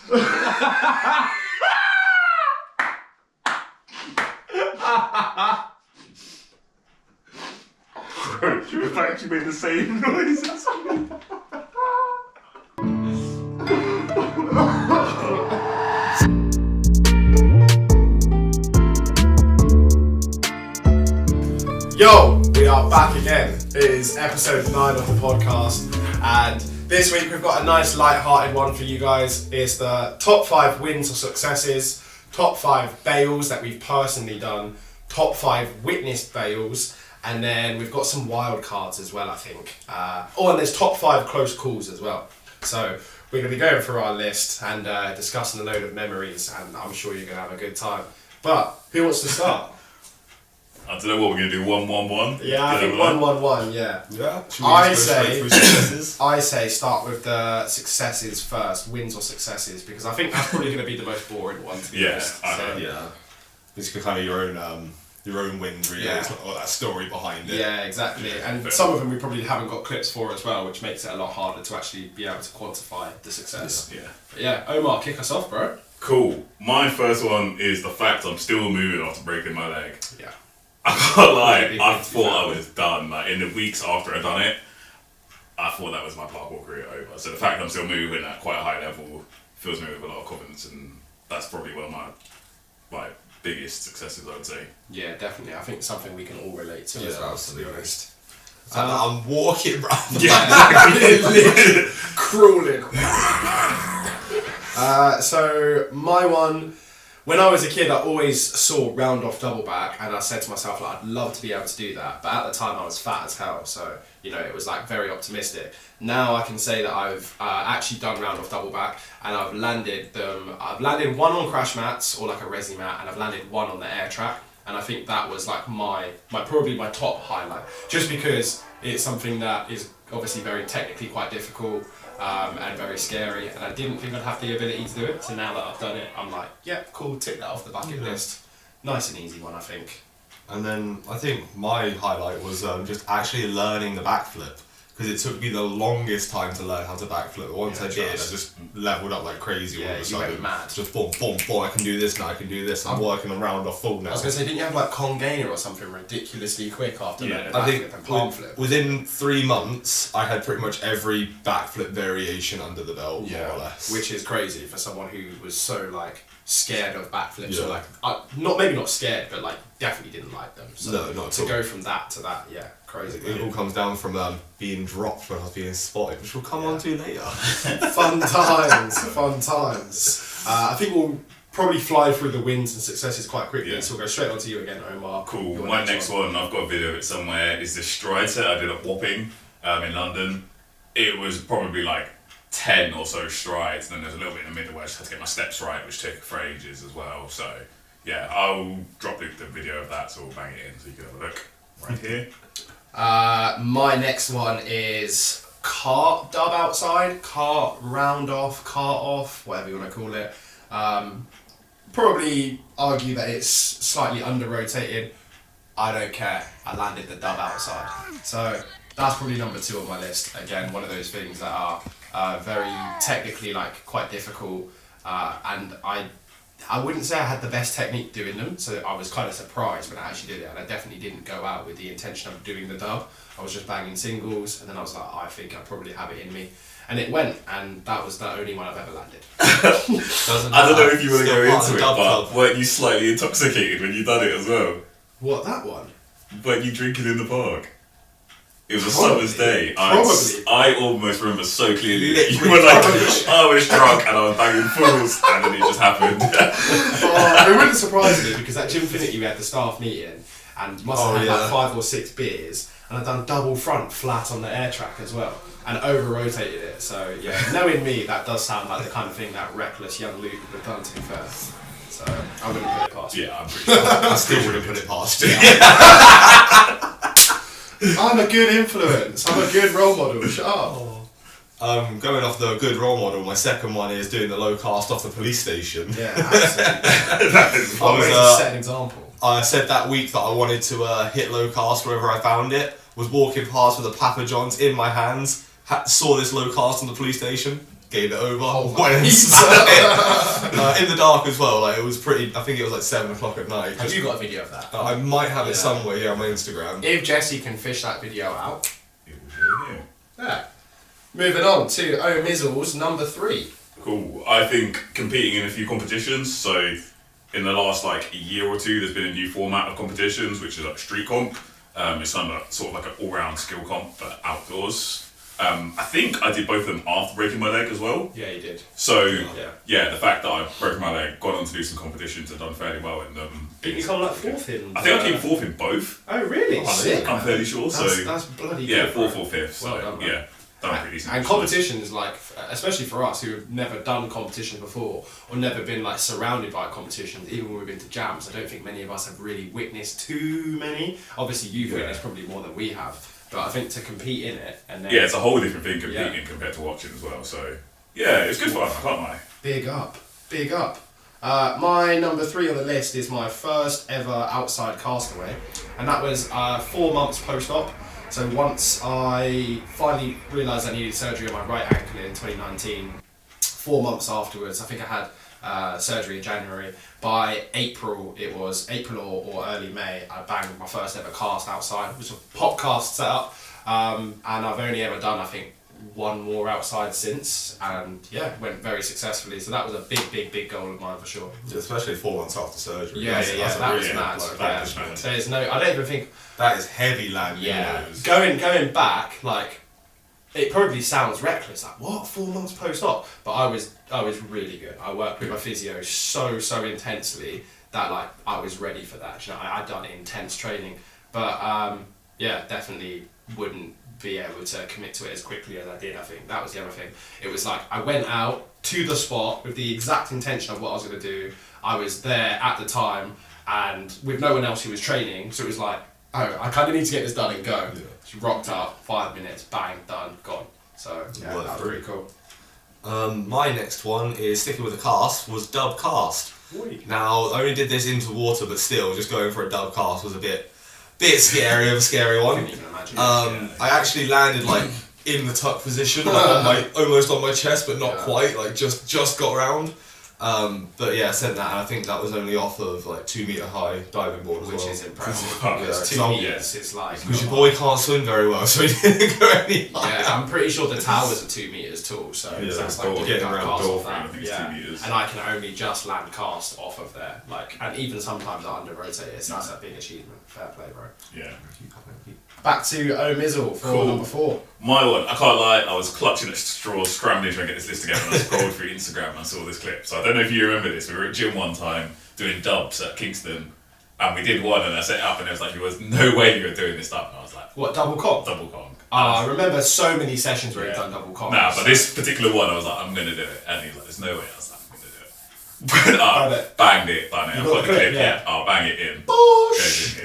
You've actually made the same noises. Yo, we are back again. It is episode 9 of the podcast, and this week we've got a nice light-hearted one for you guys. It's the top 5 wins or successes, top 5 bails that we've personally done, top 5 witnessed bails, and then we've got some wild cards as well, I think. And there's top 5 close calls as well. So we're going to be going through our list and discussing a load of memories, and I'm sure you're going to have a good time. But who wants to start? I don't know what we're going to do, 1-1-1? Yeah, I think 1-1-1, yeah. Yeah. I say start with the successes first, wins or successes, because I think that's probably going to be the most boring one, to be honest. It's kind of your own wins, really. Yeah. It's not got that story behind it. Yeah, exactly. And some of them we probably haven't got clips for as well, which makes it a lot harder to actually be able to quantify the success. Yeah. But yeah, Omar, kick us off, bro. Cool. My first one is the fact I'm still moving after breaking my leg. Yeah. I can't lie, I thought I was done. Like, in the weeks after I'd done it, I thought that was my parkour career over. So the fact I'm still moving at quite a high level fills me with a lot of confidence, and that's probably one of my biggest successes, I would say. Yeah, definitely. I think something we can all relate to as well, to be honest. I'm walking around. Yeah, literally crawling. So my one, when I was a kid, I always saw round off double back, and I said to myself, like, I'd love to be able to do that. But at the time, I was fat as hell, so it was like very optimistic. Now I can say that I've actually done round off double back, and I've landed them. I've landed one on crash mats or like a resi mat, and I've landed one on the air track. And I think that was like my probably my top highlight, just because it's something that is obviously very technically quite difficult. And very scary, and I didn't think I'd have the ability to do it, so now that I've done it, I'm like, yeah, cool, tick that off the bucket list. Nice and easy one, I think. And then I think my highlight was just actually learning the backflip, because it took me the longest time to learn how to backflip. Once I did, I just leveled up like crazy all of a sudden. You went mad. Just boom, boom, boom, I can do this now, I can do this. I'm working around off full now. I was going to say, didn't you have like Kong Gainer or something ridiculously quick after learning I think backflip and palm flip? Within 3 months, I had pretty much every backflip variation under the belt, more or less. Which is crazy for someone who was so like scared of backflips, or like maybe not scared, but like definitely didn't like them. So no, not at all. To go from that to that, crazy. It all comes down from being dropped when I was being spotted, which we'll come on to later. Fun times. I think we'll probably fly through the wins and successes quite quickly, so we'll go straight on to you again, Omar. Cool. My next one, I've got a video of it somewhere, is this stride set I did at Wapping in London. It was probably like 10 or so strides, and then there's a little bit in the middle where I just had to get my steps right, which took for ages as well. So yeah, I'll drop the video of that, so we'll bang it in so you can have a look right here. My next one is cart dub outside, cart round off, cart off, whatever you want to call it. Probably argue that it's slightly under rotated. I don't care. I landed the dub outside. So that's probably number 2 on my list. Again, one of those things that are very technically like quite difficult, and I wouldn't say I had the best technique doing them, so I was kind of surprised when I actually did it, and I definitely didn't go out with the intention of doing the dub. I was just banging singles, and then I was like, I think I probably have it in me. And it went, and that was the only one I've ever landed. I don't know if you want to go into it, but weren't you slightly intoxicated when you done it as well? What, that one? Weren't you drinking in the park? It was a summer's day. I almost remember so clearly that you were like, I was drunk and I was banging fools, and then it just happened. It wouldn't surprise me, because at Gymfinity we had the staff meeting, and must have had like 5 or 6 beers, and I'd done double front flat on the air track as well, and over-rotated it. So yeah, knowing me, that does sound like the kind of thing that reckless young Luke would have done, to be fair. So I wouldn't put it past you. Yeah, I'm pretty sure. I still wouldn't put it past you. I'm a good influence. I'm a good role model. Shut up. Going off the good role model, my second one is doing the low cast off the police station. Yeah, absolutely. That is set an example. I said that week that I wanted to hit low cast wherever I found it. Was walking past with a Papa John's in my hands. Saw this low cast on the police station. gave it over. Oh, Went and smacked it. In the dark as well. Like it was pretty. I think it was like 7 o'clock at night. Have you got a video of that? I might have it somewhere. Yeah, on my Instagram. If Jesse can fish that video out. Yeah. Yeah. Moving on to O'Mizzle's number 3. Cool. I think competing in a few competitions. So in the last like year or two, there's been a new format of competitions, which is like street comp. It's kind of sort of like an all-round skill comp, but outdoors. I think I did both of them after breaking my leg as well. Yeah, you did. So yeah, the fact that I broke my leg, gone on to do some competitions, and done fairly well in them. Did you come like 4th in? I think I came 4th in both. Oh really? Sick. I'm fairly sure. That's bloody good. 4th or 5th. So Well done, man. yeah. Pretty decent. And competitions, like, especially for us who have never done competition before or never been like surrounded by competitions, even when we've been to jams, I don't think many of us have really witnessed too many. Obviously, you've witnessed probably more than we have, but I think to compete in it and then it's a whole different thing competing compared to watching as well. So yeah, it's good fun. I can't lie. Big up, big up. My number 3 on the list is my first ever outside castaway, and that was 4 months post-op. So once I finally realised I needed surgery on my right ankle in 2019, 4 months afterwards, I think I had surgery in January. By April or early May, I banged my first ever cast outside. It was a pop cast setup, and I've only ever done, I think, 1 more outside since, and went very successfully. So that was a big goal of mine for sure. Especially 4 months after surgery. That was mad. There's no, I don't even think that is heavy landing. Yeah, going back, like it probably sounds reckless. Like what, 4 months post-op? But I was really good. I worked with my physio so intensely that like I was ready for that. You know, I'd done intense training, but definitely wouldn't be able to commit to it as quickly as I did. I think that was the other thing. It was like I went out to the spot with the exact intention of what I was going to do. I was there at the time and with no one else who was training, so it was like, oh, I kind of need to get this done and go. She rocked up, 5 minutes, bang, done, gone. So that was pretty cool. My next one is sticking with the cast, was dub cast. Oi. Now I only did this into water, but still just going for a dub cast was a bit scary of a scary one. Couldn't even imagine. I actually landed like in the tuck position, like almost on my chest, but not quite. Like just got around. But yeah, I said that, and I think that was only off of like 2 meter high diving board, which is impressive. It's 2 meters. It's like because your boy can't swim very well, so he didn't go any higher. Yeah, I'm pretty sure the towers are 2 meters tall, so that's like getting around around cast the off door. I that. think it's 2 meters. And I can only just land cast off of there, like, and even sometimes I under rotate it. So that's a big achievement. Fair play, bro. Yeah. Back to O'Mizzle for number 4. My one, I can't lie, I was clutching at straws, scrambling trying to get this list together, and I scrolled through Instagram and I saw this clip. So I don't know if you remember this, we were at gym one time doing dubs at Kingston, and we did one and I set it up and it was like, there was no way you were doing this dub. And I was like, What, double comp? double conk. I remember so many sessions where you've done double comp. Nah, but this particular one, I was like, I'm going to do it. And he was like, there's no way. I was like, I'm going to do it. Went up, banged it, done it. I've got the clip, I'll bang it in. Bosh!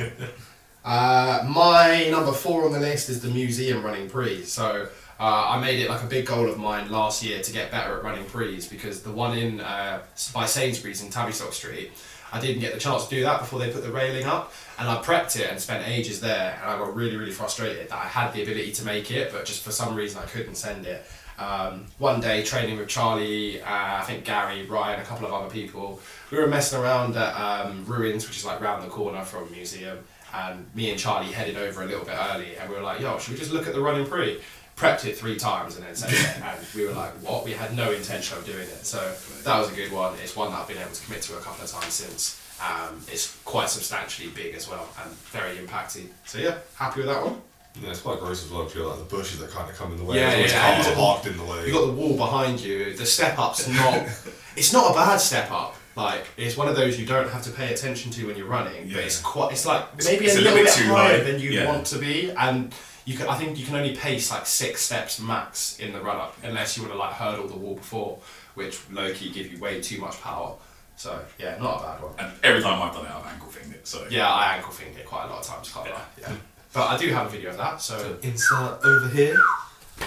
My number 4 on the list is the museum running prees. So I made it like a big goal of mine last year to get better at running prees, because the one in by Sainsbury's in Tavistock Street, I didn't get the chance to do that before they put the railing up, and I prepped it and spent ages there, and I got really frustrated that I had the ability to make it, but just for some reason I couldn't send it. One day training with Charlie, I think Gary, Ryan, a couple of other people, we were messing around at Ruins, which is like round the corner from a museum, and me and Charlie headed over a little bit early, and we were like, yo, should we just look at the running pre? Prepped it 3 times and then sent it, and we were like, what? We had no intention of doing it. So that was a good one. It's one that I've been able to commit to a couple of times since. It's quite substantially big as well and very impacty. So yeah, happy with that one. Yeah, it's quite gross as well, because you're like the bushes that kind of come in the way. Yeah. Cars parked in the way. You got the wall behind you. The step up's not. It's not a bad step up. Like, it's one of those you don't have to pay attention to when you're running, but it's quite. It's like maybe a little bit higher than you want to be, and I think you can only pace like 6 steps max in the run up, unless you want to like hurdle the wall before, which low key give you way too much power. So yeah, not a bad one. And every time I've done it, I've ankle fingered it. So yeah, I ankle fingered it quite a lot of times. Can't lie. Yeah. But I do have a video of that, so insert over here.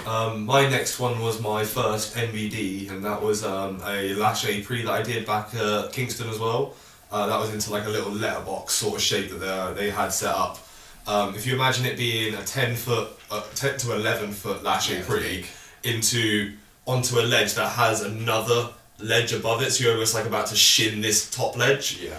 My next one was my first NBD, and that was a lache pre that I did back at Kingston as well. That was into like a little letterbox sort of shape that they had set up. If you imagine it being a 10 to 11 foot lache pre into onto a ledge that has another ledge above it, so you're almost like about to shin this top ledge. Yeah.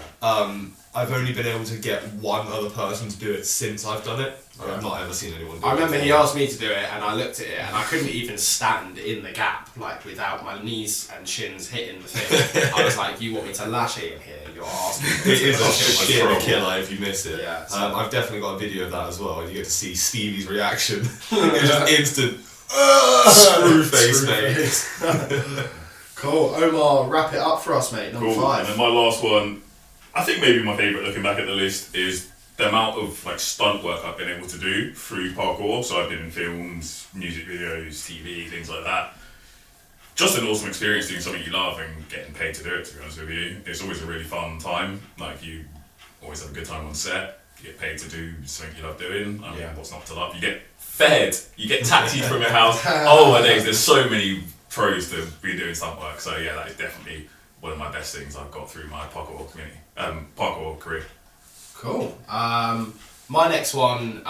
I've only been able to get one other person to do it since I've done it. I've not ever seen anyone do it. I remember before. he asked me to do it, and I looked at it, and I couldn't even stand in the gap, like without my knees and shins hitting the thing. I was like, "You want me to lash it in here? You're asking." It is a shit killer if you miss it. Yeah, I've definitely got a video of that as well. You get to see Stevie's reaction. It's just instant screw face, mate. Cool. Omar, wrap it up for us, mate. Number Cool. 5. And then my last one, I think maybe my favourite looking back at the list is the amount of like stunt work I've been able to do through parkour. So I've been in films, music videos, TV, things like that. Just an awesome experience doing something you love and getting paid to do it, to be honest with you. It's always a really fun time. Like, you always have a good time on set. You get paid to do something you love doing. I mean, what's not to love? You get fed. You get taxied from your house. Oh my days, there's so many pros to be doing stunt work. So yeah, that is definitely one of my best things I've got through my parkour community, parkour career. Cool. My next one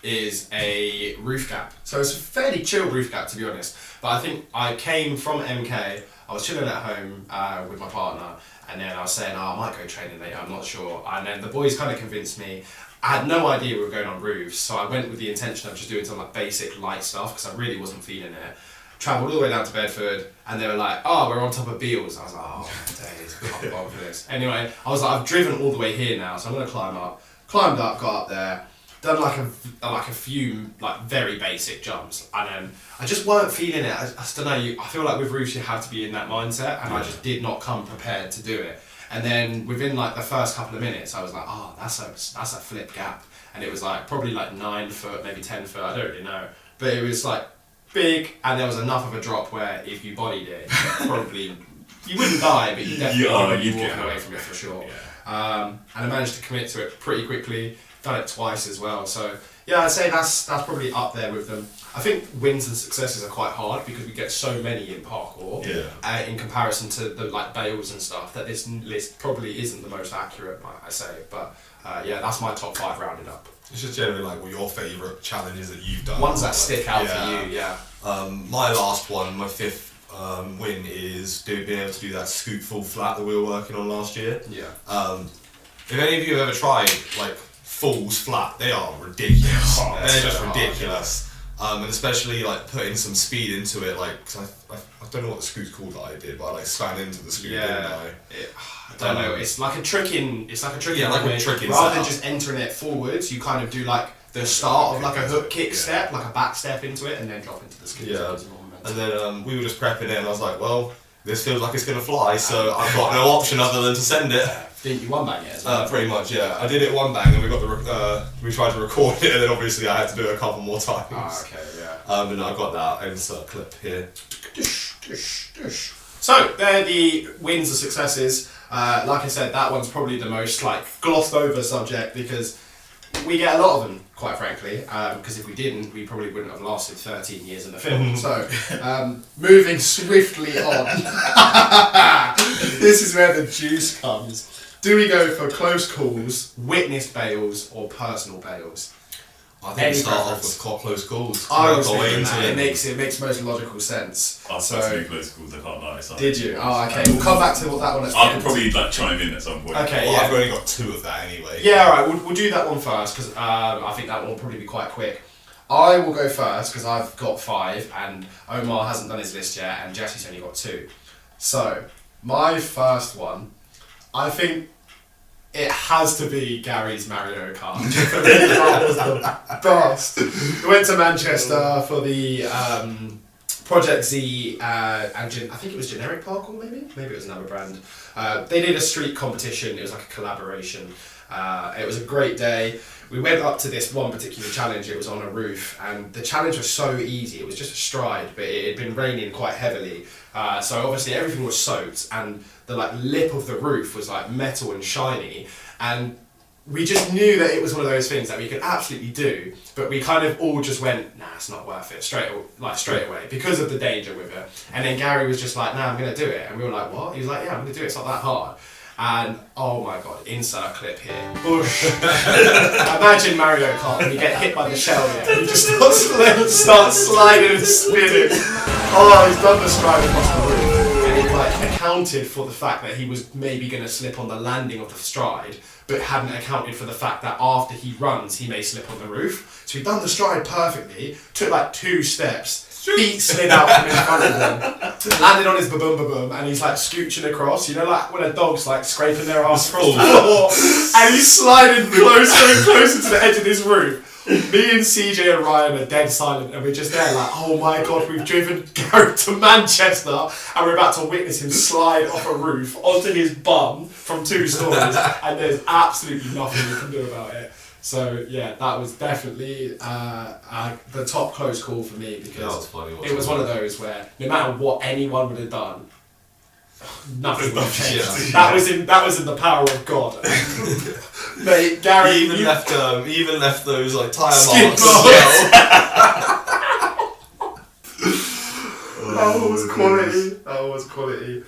is a roof gap. So it's a fairly chill roof gap, to be honest. But I think I came from MK, I was chilling at home with my partner, and then I was saying, I might go training later, I'm not sure. And then the boys kind of convinced me. I had no idea we were going on roofs, so I went with the intention of just doing some like basic light stuff, because I really wasn't feeling it. Travelled all the way down to Bedford, and they were like, "Oh, we're on top of Beals." I was like, "Oh, days, can't bother for this." Anyway, I was like, "I've driven all the way here now, so I'm gonna climb up." Climbed up, got up there, done like a few like very basic jumps, and then I just weren't feeling it. I don't know. I feel like with roofs you have to be in that mindset, and I just did not come prepared to do it. And then within like the first couple of minutes, I was like, "Oh, that's a flip gap," and it was like probably like 9 foot, maybe 10 foot. I don't really know, but it was like big, and there was enough of a drop where if you bodied it, you wouldn't die, but you definitely would be walking away from it for sure. Yeah. And I managed to commit to it pretty quickly. Done it twice as well. So yeah, I'd say that's probably up there with them. I think wins and successes are quite hard because we get so many in parkour. Yeah. In comparison to the like Bales and stuff, that this list probably isn't the most accurate, might I say. But yeah, that's my top 5 rounded up. It's just generally like what your favourite challenges that you've done. Ones that stick out for you, yeah. My last one, my 5th win is being able to do that scoop full flat that we were working on last year. Yeah. If any of you have ever tried like falls flat, they are ridiculous. They're just ridiculous. And especially like putting some speed into it, like, cause I don't know what the scoot's called that I did, but I like swam into the scoot, didn't I? I don't know. It's like a tricking. tricking. Rather than just entering it forwards, you kind of do like the start of like a hook kick step, like a back step into it, and then drop into the scoot. Yeah. And then we were just prepping it, and I was like, well, this feels like it's gonna fly, so I've got no option other than to send it. Didn't you one bang it as well? Pretty much, yeah. I did it one bang, and we tried to record it, and then obviously I had to do it a couple more times. Okay, yeah. And I got that insert clip here. So they're the wins and successes. Like I said, that one's probably the most like glossed over subject because we get a lot of them, quite frankly. Because if we didn't, we probably wouldn't have lasted 13 years in the film. So moving swiftly on. This is where the juice comes. Do we go for close calls, witnessed bails, or personal bails? I think we start off with close calls. I was thinking that. It makes most logical sense. I was supposed to do close calls, I can't lie. So. Did you? Oh, okay. We'll come back to that one at the I end. could probably like chime in at some point. Okay, well, yeah. I've only got 2 of that anyway. Yeah, alright, we'll do that one first because I think that one will probably be quite quick. I will go first because I've got 5 and Omar hasn't done his list yet and Jesse's only got 2. So, my first one, I think it has to be Gary's Mario Kart. For me, that was the best. We went to Manchester for the Project Z and I think it was Generic Parkour maybe? Maybe it was another brand. They did a street competition, it was like a collaboration. It was a great day. We went up to this one particular challenge, it was on a roof, and the challenge was so easy, it was just a stride, but it had been raining quite heavily. So obviously everything was soaked, and the like lip of the roof was like metal and shiny, and we just knew that it was one of those things that we could absolutely do, but we kind of all just went, nah, it's not worth it, straight away, because of the danger with it. And then Gary was just like, nah, I'm going to do it. And we were like, what? He was like, yeah, I'm going to do it, it's not that hard. And oh my god, insert clip here. Bush. Imagine Mario Kart and you get hit by the shell here and you just start sliding and spinning. Oh, he's done the stride across the roof. And he like accounted for the fact that he was maybe going to slip on the landing of the stride, but hadn't accounted for the fact that after he runs, he may slip on the roof. So he'd done the stride perfectly, took like 2 steps, feet slid out from in front of him, landed on his ba-boom, and he's like scooching across, you know, like when a dog's like scraping their ass across the floor, and he's sliding closer and closer to the edge of this roof. Me and CJ and Ryan are dead silent, and we're just there like, oh my god, we've driven Garrett to Manchester, and we're about to witness him slide off a roof onto his bum from 2 stories, and there's absolutely nothing we can do about it. So yeah, that was definitely the top close call for me, because it was one of those where no matter what anyone would have done, nothing would have changed. That was in the power of God. Mate, Gary even left those like tire skid marks as well. That was quality.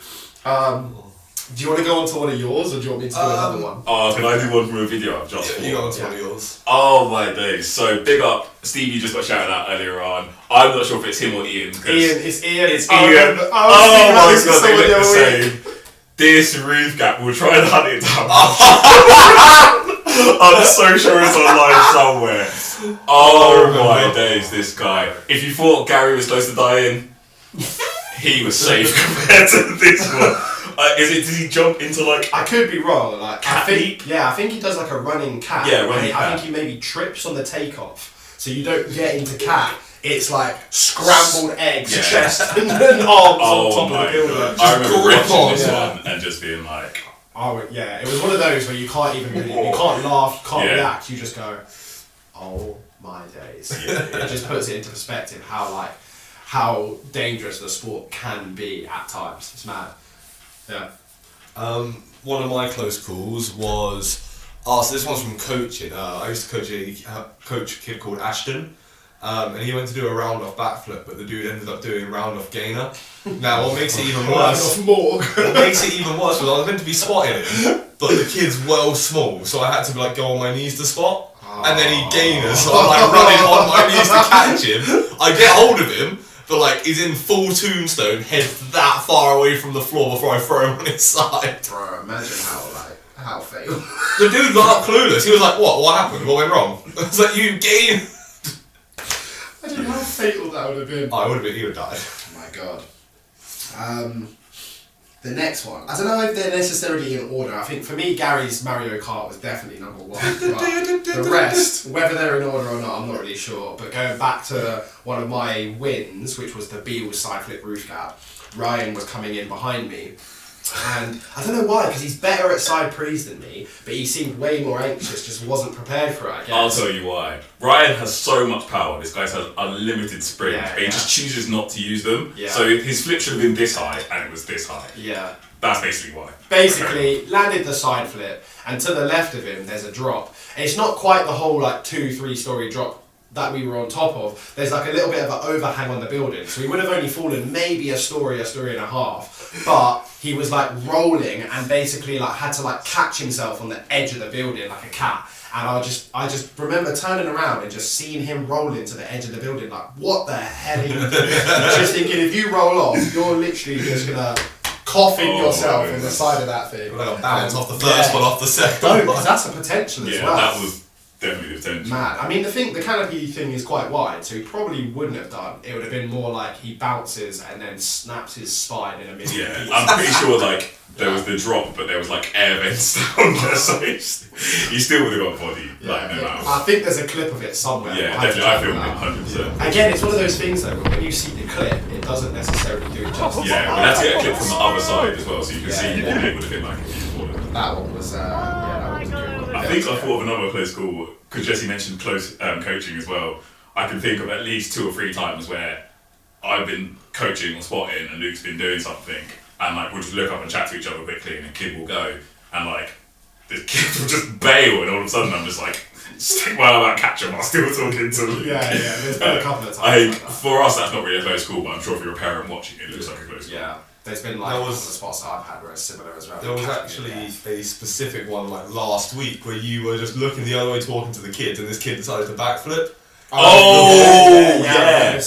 Do you want to go on to one of yours, or do you want me to do another one? Oh, can I do one from a video I've just You go on to one of yours. Oh my days. So big up, Stevie just got shouted out earlier on. I'm not sure if it's him or Ian. It's Ian. It's Ian. Oh my god, they look the same. This roof gap, we'll try and hunt it down. I'm so sure it's online somewhere. Oh my days, this guy. If you thought Gary was close to dying, he was safe compared to this one. Does he jump into like... I could be wrong. Like cat leap? I think he does like a running cat. Yeah, running cat. I think he maybe trips on the takeoff, so you don't get into cat. It's like scrambled eggs, chest and arms on top of the building. I remember watching this one and just being like... Oh yeah, it was one of those where you can't even really, you can't laugh, you can't react, you just go, oh my days. It just puts it into perspective how dangerous the sport can be at times. It's mad. Yeah. One of my close calls was, so this one's from coaching. I used to coach a kid called Ashton, and he went to do a round off backflip, but the dude ended up doing round off gainer. Now what makes it even worse? What makes it even worse was I was meant to be spotting him, but the kid's well small, so I had to like go on my knees to spot, and then he gainers, so I'm like running on my knees to catch him. I get hold of him. But like, he's in full tombstone, head that far away from the floor before I throw him on his side. Bro, imagine how fatal. The dude got clueless. He was like, what happened? What went wrong? I was like, you gained. Imagine how fatal that would have been. He would have died. Oh my god. The next one. I don't know if they're necessarily in order. I think for me, Gary's Mario Kart was definitely number 1. But the rest, whether they're in order or not, I'm not really sure. But going back to one of my wins, which was the Beals side flip roof gap, Ryan was coming in behind me. And I don't know why, because he's better at side prees than me, but he seemed way more anxious, just wasn't prepared for it, I guess. I'll tell you why. Ryan has so much power. This guy has unlimited sprint, but he just chooses not to use them. Yeah. So his flip should have been this high, and it was this high. Yeah. That's basically why. Basically, landed the side flip, and to the left of him, there's a drop. And it's not quite the whole 2-3 story drop that we were on top of. There's like a little bit of an overhang on the building, so he would have only fallen maybe a story and a half, but he was like rolling and basically like had to like catch himself on the edge of the building like a cat. And I just remember turning around and just seeing him rolling to the edge of the building like, what the hell are you doing? Just thinking, if you roll off, you're literally just gonna coffin yourself on the side of that thing. Like a bounce off the first one, off the second one. Because that's a potential as well. Yeah, that was definitely the potential. Mad. I mean, the canopy thing is quite wide, so he probably wouldn't have done. It would have been more like he bounces and then snaps his spine in a million pieces. I'm pretty sure like there was the drop, but there was like air vents down there, so he still would have got body. No matter. I think there's a clip of it somewhere. Yeah, definitely. I filmed it 100%. Again, it's one of those things though, when you see the clip, it doesn't necessarily do it justice. Yeah, we had to get a clip from the other side as well, so you can see what it would have been like if you recorded it. That one was, that was a good one. I think I thought of another close call, because Jesse mentioned close coaching as well. I can think of at least 2 or 3 times where I've been coaching or spotting and Luke's been doing something, and like we'll just look up and chat to each other quickly, and a kid will go, and like the kid will just bail, and all of a sudden I'm just like, stick my arm out, catch him while still talking to Luke. Yeah, there's been a couple of times. I think for us that's not really a close call, but I'm sure if you're a parent watching it looks like a close call. Yeah, There's been like a couple of spots that I've had where it's similar as well. There was actually a specific one like last week where you were just looking the other way talking to the kids, and this kid decided to backflip. Yeah. And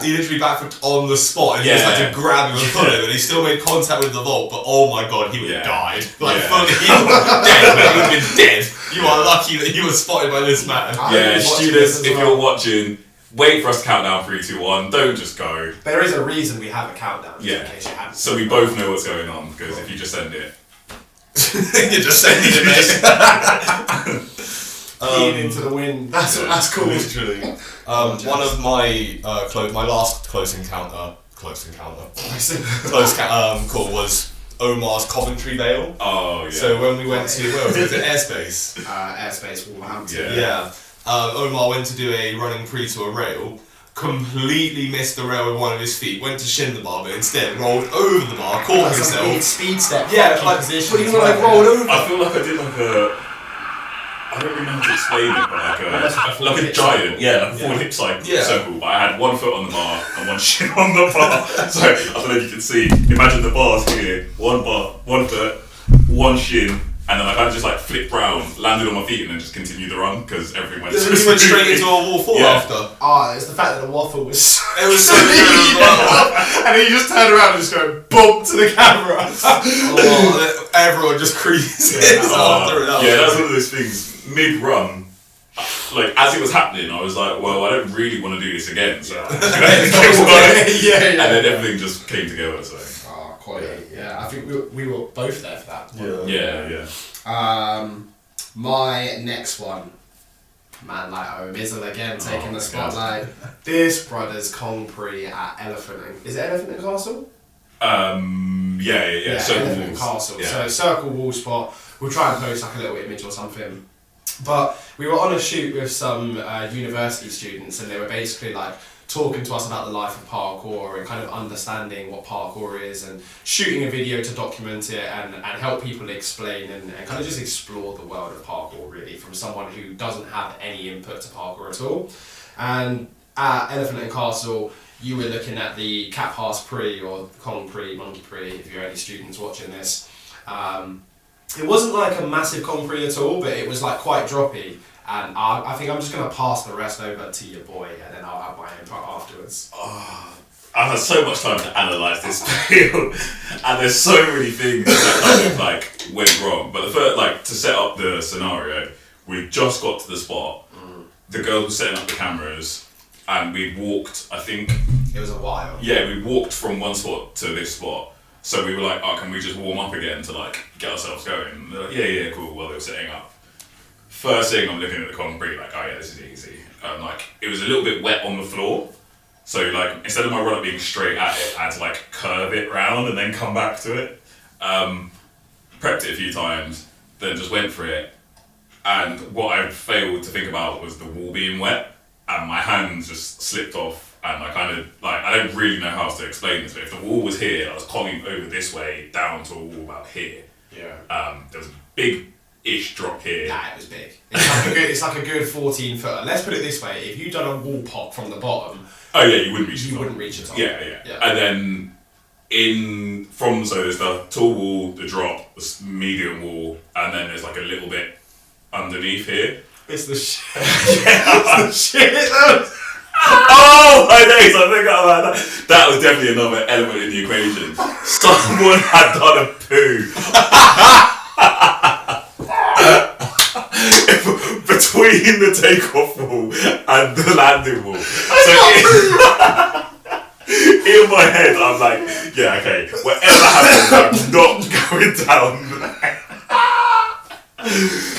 he literally backflipped on the spot, and you just had to grab him and pull him, and he still made contact with the vault, but oh my god, he would have died. Like, fully, he would have dead, he would have been dead. You are lucky that you were spotted by this man. Yeah, students, if you're watching, wait for us to count down 3, 2, 1. Don't just go. There is a reason we have a countdown, in case you haven't. So we both know what's going on, because if you just send it. You're just sending it, mate. Peeing into the wind. That's cool. Literally. One of my my last close encounter call was Omar's Coventry Vale. Oh yeah. So when we went to where was it? Airspace. Airspace Wolverhampton. Yeah. Omar went to do a running pre to a rail. Completely missed the rail with one of his feet. Went to shin the bar, but instead rolled over the bar. Caught himself. Weird speed step. Yeah, like position. but even like rolled over. I feel like I did like a. I don't really know how to explain it, but like a giant, like a full hip circle. But I had one foot on the bar and one shin on the bar. So I don't know if you can see. Imagine the bars here, one bar, one foot, one shin, and then I kind of just like flipped round, landed on my feet, and then just continued the run because everything went. You went straight into a wall fall after. It's the fact that the waffle was. It was so good. And then you just turn around and just go bump to the camera. Everyone just creases after it. That's one of those things. Mid-run, like as it was happening, I was like, well, I don't really want to do this again, so and then everything just came together. So quality. Yeah, I think we were both there for that. Yeah. My next one, man, like Mizzle again taking the spotlight. This brother's Kong Pre at Elephant and Castle? Circle Elephant and Castle. Yeah. So circle wall spot. We'll try and post like a little image or something. But we were on a shoot with some university students, and they were basically like talking to us about the life of parkour and kind of understanding what parkour is, and shooting a video to document it and help people explain and kind of just explore the world of parkour really from someone who doesn't have any input to parkour at all. And at Elephant and Castle, you were looking at the Cap Pass Pre or Kong Pre, Monkey Pre, if you're any students watching this. It wasn't like a massive Kong Pre at all, but it was like quite droppy. And I think I'm just going to pass the rest over to your boy, and then I'll have my input afterwards. I've had so much time to analyse this field, and there's so many things that kind of like went wrong. But the first, like to set up the scenario, we just got to the spot. The girls were setting up the cameras, and we walked. I think it was a while. Yeah, we walked from one spot to this spot. So we were like, can we just warm up again to like get ourselves going? And they're like, yeah, cool. Well, they were setting up. First thing, I'm looking at the concrete, like, this is easy. Like, it was a little bit wet on the floor. So, like, instead of my run-up being straight at it, I had to, like, curve it round and then come back to it. Prepped it a few times, then just went for it. And what I failed to think about was the wall being wet, and my hands just slipped off. And I kind of, like, I don't really know how else to explain this, but if the wall was here, I was clogging over this way down to a wall about here. Yeah. There was a big-ish drop here. Nah, it was big. It's like a good 14 footer. Let's put it this way: if you'd done a wall pop from the bottom, you wouldn't reach. You wouldn't reach the top. Yeah. And then so there's the tall wall, the drop, the medium wall, and then there's like a little bit underneath here. It's the shit. It's the shit. Oh my days! I think about that. That was definitely another element in the equation. Someone had done a poo. Between the takeoff wall and the landing wall. So in my head, I'm like, yeah, okay, whatever happens, I'm not going down there.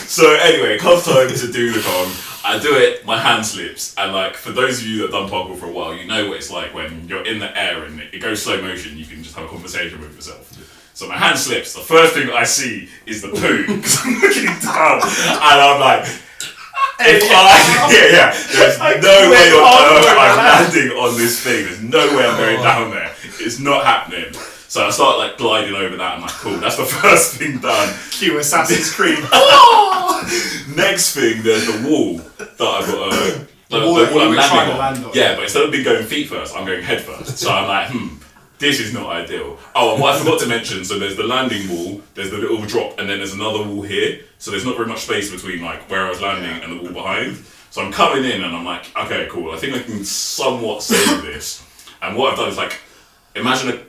So anyway, it comes time to do the Kong. I do it, my hand slips, and like, for those of you that have done parkour for a while, you know what it's like when you're in the air and it goes slow motion, you can just have a conversation with yourself. So my hand slips, the first thing I see is the poo, because I'm looking down, and I'm like, there's no way on earth I'm landing on this thing, there's no way I'm going down there, it's not happening. So I start like gliding over that, and I'm like, cool, that's the first thing done. Cue Assassin's Creed. Next thing, there's the wall that I've got the wall I'm landing on. Yeah, but instead of going feet first, I'm going head first. So I'm like, this is not ideal. Oh, and what I forgot to mention, so there's the landing wall, there's the little drop, and then there's another wall here. So there's not very much space between like where I was landing and the wall behind. So I'm coming in and I'm like, okay, cool. I think I can somewhat save this. And what I've done is like, imagine a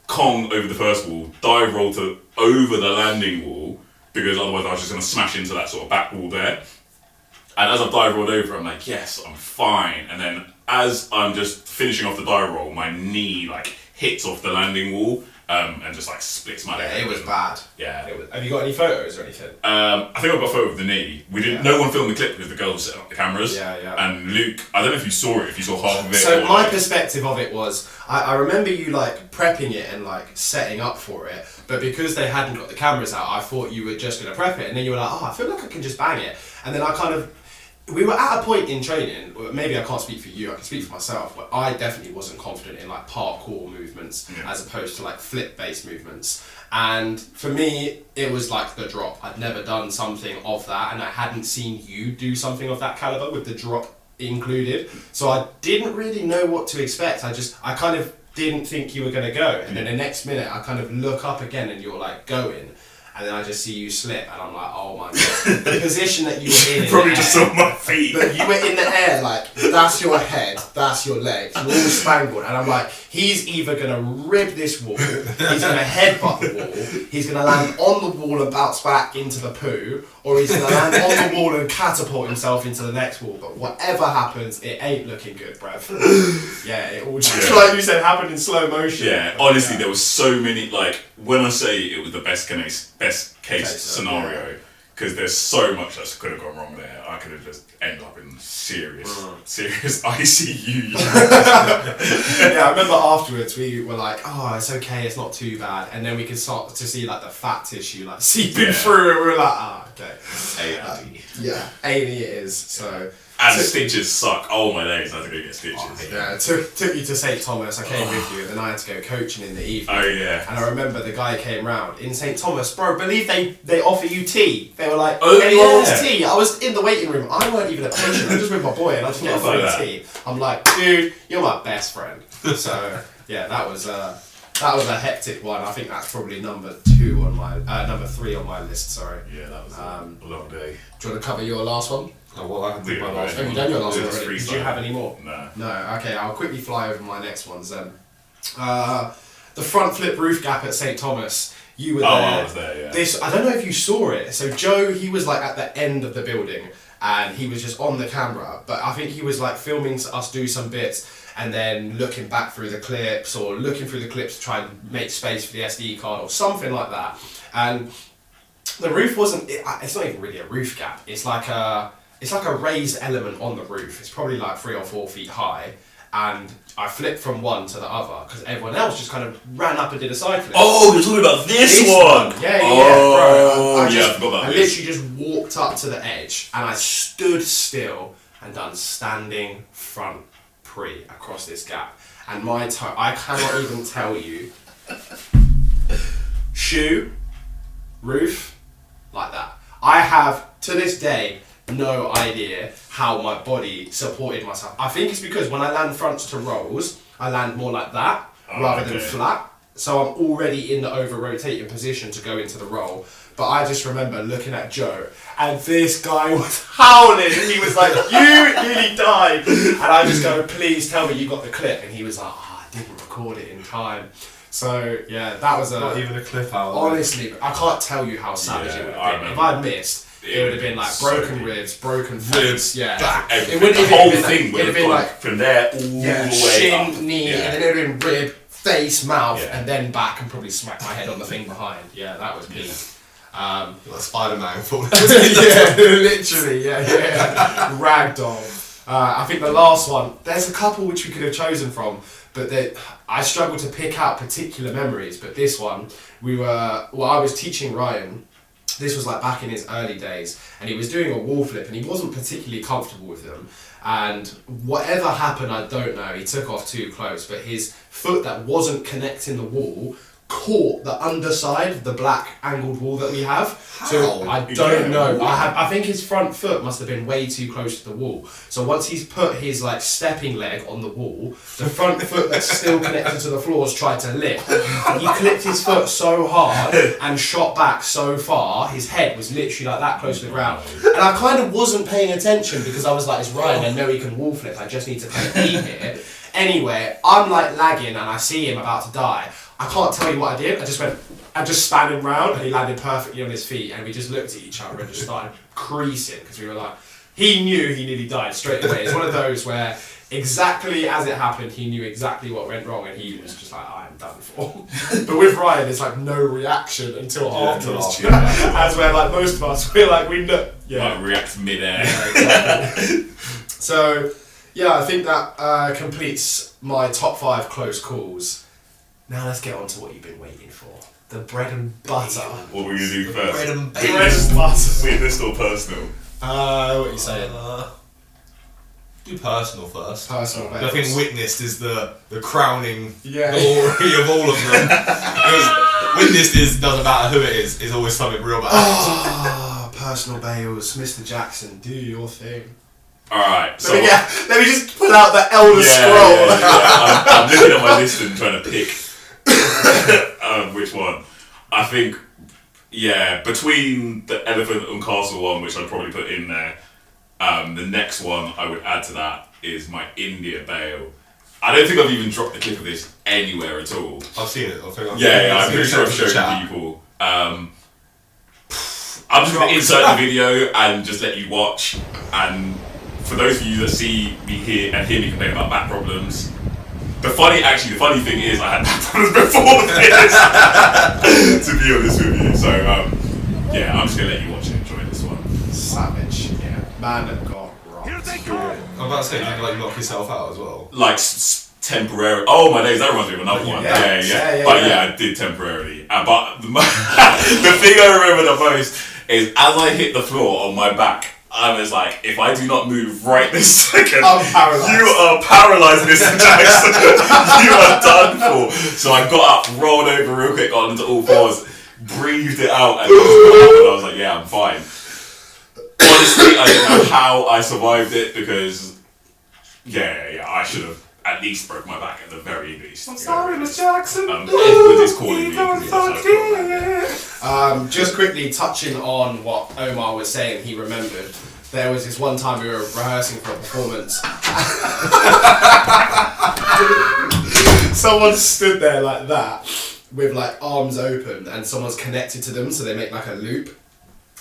Kong over the first wall, dive roll to over the landing wall, because otherwise I was just going to smash into that sort of back wall there. And as I've dive rolled over, I'm like, yes, I'm fine. And then as I'm just finishing off the dive roll, my knee like hits off the landing wall and just like splits my leg. Yeah, it was bad. Yeah. Have you got any photos or anything? I think I've got a photo of the knee. We didn't. No one filmed the clip because the girls set up the cameras. Yeah. And Luke, I don't know if you saw it, if you saw half of it. So my like, perspective of it was, I remember you like prepping it and like setting up for it, but because they hadn't got the cameras out, I thought you were just going to prep it, and then you were like, oh, I feel like I can just bang it. And then we were at a point in training, maybe I can't speak for you, I can speak for myself, but I definitely wasn't confident in like parkour movements as opposed to like flip-based movements. And for me, it was like the drop. I'd never done something of that, and I hadn't seen you do something of that caliber with the drop included. So I didn't really know what to expect. I kind of didn't think you were going to go. And then the next minute, I kind of look up again and you're like going. And then I just see you slip, and I'm like, oh my god. The position that you were in. Probably just saw my feet. But you were in the air, like, that's your head, that's your legs, you're all spangled. And I'm like, he's either going to rib this wall, he's going to headbutt the wall, he's going to land on the wall and bounce back into the poo, or he's going to land on the wall and catapult himself into the next wall. But whatever happens, it ain't looking good, bruv. Yeah, it all just, like you said, happened in slow motion. Yeah, honestly, there was so many, like, when I say it was the best case scenario, because there's so much that could have gone wrong there. I could have just ended up in serious ICU. Yeah, I remember afterwards we were like, oh, it's okay, it's not too bad. And then we could start to see like the fat tissue like seeping through, and we were like, ah, okay. A&E. Yeah, A&E it is, so... And the stitches suck. Oh my days, I had to go get stitches. Yeah, it took you to St. Thomas, I came with you, and then I had to go coaching in the evening. Oh yeah. And I remember the guy came round in St. Thomas, bro, believe they offer you tea. They were like, anyone wants tea? I was in the waiting room, I weren't even a patient, I was just with my boy, and I was getting free tea. I'm like, dude, you're my best friend. So, yeah, that was a hectic one. I think that's probably number 3 on my list, sorry. Yeah, that was a long day. Do you want to cover your last one? Oh, well, I did my last Have one. you done your last one already? freestyle. Did you have any more? No. No, okay, I'll quickly fly over my next ones then. The front flip roof gap at St. Thomas. You were there. I was there, yeah. I don't know if you saw it. So Joe, he was like at the end of the building and he was just on the camera, but I think he was like filming us do some bits and then looking back through the clips or looking through the clips to try and make space for the SD card or something like that. And the roof it's not even really a roof gap. It's like a raised element on the roof. It's probably like 3 or 4 feet high. And I flipped from one to the other because everyone else just kind of ran up and did a side flip. Oh, you're talking about this one? Yeah, bro. I forgot about I this. literally just walked up to the edge and I stood still and done standing front pre across this gap. And my toe, I cannot even tell you, shoe, roof, like that. I have, to this day, no idea how my body supported myself. I think it's because when I land fronts to rolls, I land more like that rather than flat. So I'm already in the over-rotating position to go into the roll. But I just remember looking at Joe, and this guy was howling. He was like, you nearly died. And I just go, please tell me you got the clip. And he was like, oh, I didn't record it in time. So, yeah, that was Not even a clip out. Honestly, I can't tell you how savage it would have been. If I'd missed, it would have been like broken ribs, broken foots, back, it would the whole thing would have been gone like from there all the way shin, up. knee, and then it would have been rib, face, mouth, and then back and probably smack my head on the thing behind. Yeah, that was peak. Like Spider-Man. Yeah, literally, yeah. Ragdoll. I think the last one, there's a couple which we could have chosen from, but I struggled to pick out particular memories, but this one, I was teaching Ryan. This was like back in his early days, and he was doing a wall flip, and he wasn't particularly comfortable with them. And whatever happened, I don't know. He took off too close, but his foot that wasn't connecting the wall caught the underside of the black angled wall that we have. How? So I don't know. I think his front foot must have been way too close to the wall. So once he's put his like stepping leg on the wall, the front foot that's still connected to the floors tried to lift. He clipped his foot so hard and shot back so far, his head was literally like that close to the ground. And I kind of wasn't paying attention because I was like, it's Ryan, I know he can wall flip, I just need to kind of be here. Anyway, I'm like lagging and I see him about to die. I can't tell you what I did. I just span him round and he landed perfectly on his feet and we just looked at each other and just started creasing because we were like, he knew he nearly died straight away. It's one of those where exactly as it happened, he knew exactly what went wrong and he was just like, I am done for. But with Ryan, there's like no reaction until afterwards. As where like most of us, we're like, we know. Yeah. Like react mid-air. Yeah, exactly. So, yeah, I think that completes my top 5 close calls. Now let's get on to what you've been waiting for. The bread and butter. What were we going to do first? Bread and bacon. Witness or personal? What are you saying? Do personal first. Personal. I think witnessed is the crowning Yeah. glory of all of them. Because witnessed doesn't matter who it is always something real bad. Ah, personal bales. Mr. Jackson, do your thing. Alright, so... Let me just pull out the Elder Scroll. Yeah. I'm looking at my list and trying to pick which one. I think, between the Elephant and Castle one, which I'd probably put in there, the next one I would add to that is my India Bale. I don't think I've even dropped the clip of this anywhere at all. I've seen it. I'm pretty sure I've shown people. I'm just going to insert the video and just let you watch. And for those of you that see me here and hear me complain about back problems, the funny thing is I had back problems before this, to be honest with you. So, I'm just going to let you watch and enjoy this one. Savage, yeah. Man that got rocked. I'm about to say, did you like knock yourself out as well? Like, temporarily. Oh my days, that reminds me of another one. Yeah. But I did temporarily. But the thing I remember the most is as I hit the floor on my back, I was like, if I do not move right this second, I'm paralysed. You are paralysed, Mr. Jackson. You are done for. So I got up, rolled over real quick, got onto all fours, breathed it out, and I was like, yeah, I'm fine. Honestly, I don't know how I survived it because, I should have at least broke my back at the very least. I'm sorry, Mr. Jackson. Edward is calling me. Just quickly touching on what Omar was saying, he remembered. There was this one time we were rehearsing for a performance. Someone stood there like that with like arms open and someone's connected to them so they make like a loop.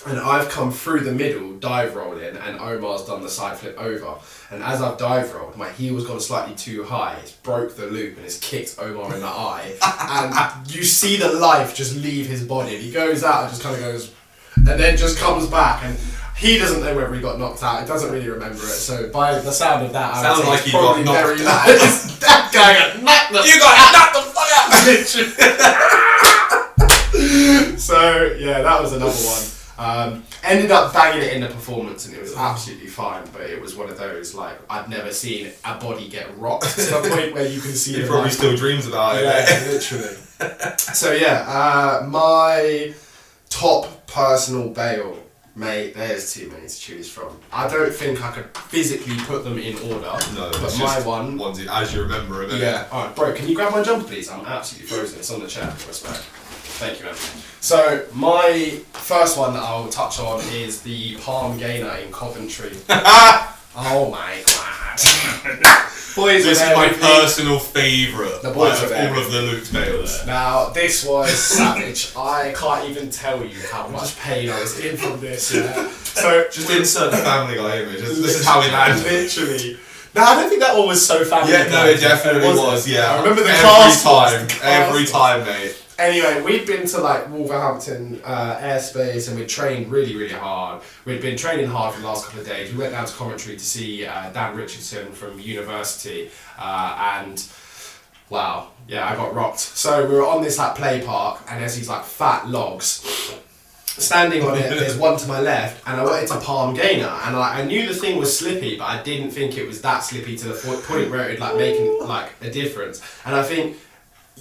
And I've come through the middle, dive rolling, and Omar's done the side flip over. And as I've dive rolled, my heel's gone slightly too high. It's broke the loop and it's kicked Omar in the eye. And you see the life just leave his body. And he goes out and just kind of goes, and then just comes back. And he doesn't know whether he got knocked out. He doesn't really remember it. So by the sound of that, I would say like it's he probably got very knocked nice. That guy got knocked the You got knocked the fuck out! Literally. So yeah, that was another one. Ended up banging it in the performance and it was absolutely fine, but it was one of those like I'd never seen a body get rocked to the point where you can see he it. Probably still dreams about it. Yeah, literally. So my top personal bail, mate. There's too many to choose from. I don't think I could physically put them in order. No, but my one. Ones as you remember them. Yeah. Alright, bro. Can you grab my jumper, please? I'm absolutely frozen. It's on the chair. Respect. Thank you, man. So, my first one that I'll touch on is the Palm Gainer in Coventry. Oh my god. Boys, this is my personal favourite. The boys of are all of the Luke Bales. Now, this was savage. I can't even tell you how much pain I was in from this. Yeah. So, just insert the Family Guy image. This is how it landed. Literally. No, I don't think that one was so Family Guy. Yeah, no, it definitely was. Yeah, I remember the every time, mate. Anyway, we'd been to like Wolverhampton airspace and we'd trained really, really hard. We'd been training hard for the last couple of days. We went down to Coventry to see Dan Richardson from university and wow, yeah, I got rocked. So we were on this like play park and there's these like fat logs. Standing on it, there's one to my left and I wanted to palm gainer and I knew the thing was slippy but I didn't think it was that slippy to the point where it would like making like a difference. And I think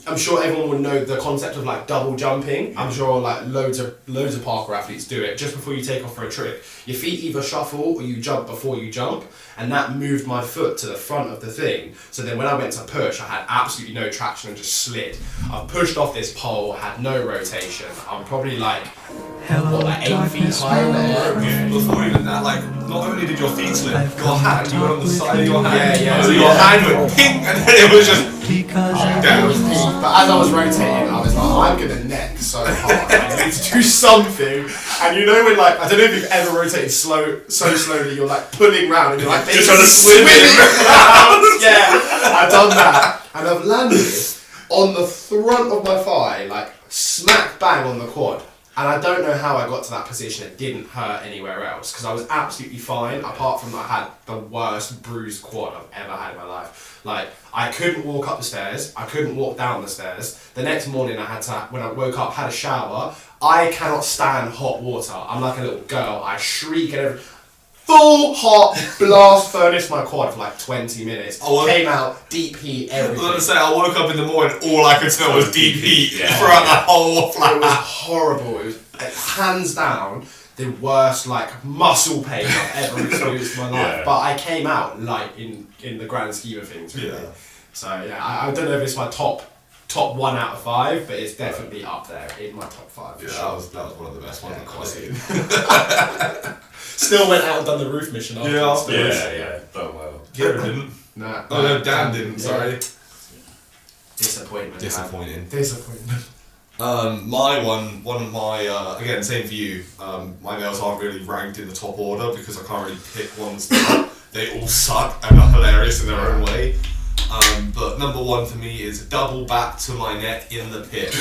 I'm sure everyone would know the concept of like double jumping. I'm sure like loads of parkour athletes do it. Just before you take off for a trick, your feet either shuffle or you jump before you jump, and that moved my foot to the front of the thing. So then when I went to push, I had absolutely no traction and just slid. I pushed off this pole, had no rotation. I'm probably like 8 feet high in the air. Before even that, like, not only did your feet slip, your hand, you went on the side of your hand. Yeah. So your hand went ping, and then it was just It was peak. But as I was rotating, I was like, I'm gonna neck so hard. I need to do something. And you know when like, I don't know if you've ever rotated so slowly, you're like pulling round and you're like Just trying to swim around. Yeah, I've done that. And I've landed on the front of my thigh, like smack bang on the quad. And I don't know how I got to that position. It didn't hurt anywhere else because I was absolutely fine. Apart from I had the worst bruised quad I've ever had in my life. Like I couldn't walk up the stairs. I couldn't walk down the stairs. The next morning I had to, when I woke up, had a shower. I cannot stand hot water. I'm like a little girl. I shriek and everything. Full hot blast furnace my quad for like 20 minutes. Came out, deep heat, everything. I was gonna say, I woke up in the morning, all I could smell was deep heat throughout the whole flat. It was horrible. It was hands down the worst like muscle pain I've ever experienced in my life. Yeah. But I came out light in the grand scheme of things, really. Yeah. So yeah, I don't know if it's my top 1 out of 5, but it's definitely up there in my top 5. Yeah, that was one of the best ones I've seen. Still went out and done the roof mission afterwards. Yeah. Done well. Kieran didn't. Nah. Oh no, Dan didn't, sorry. Disappointing. Disappointing. My one of my, again, same for you, my nails aren't really ranked in the top order because I can't really pick ones that they all suck and are hilarious in their own way. But number 1 for me is double back to my neck in the pit.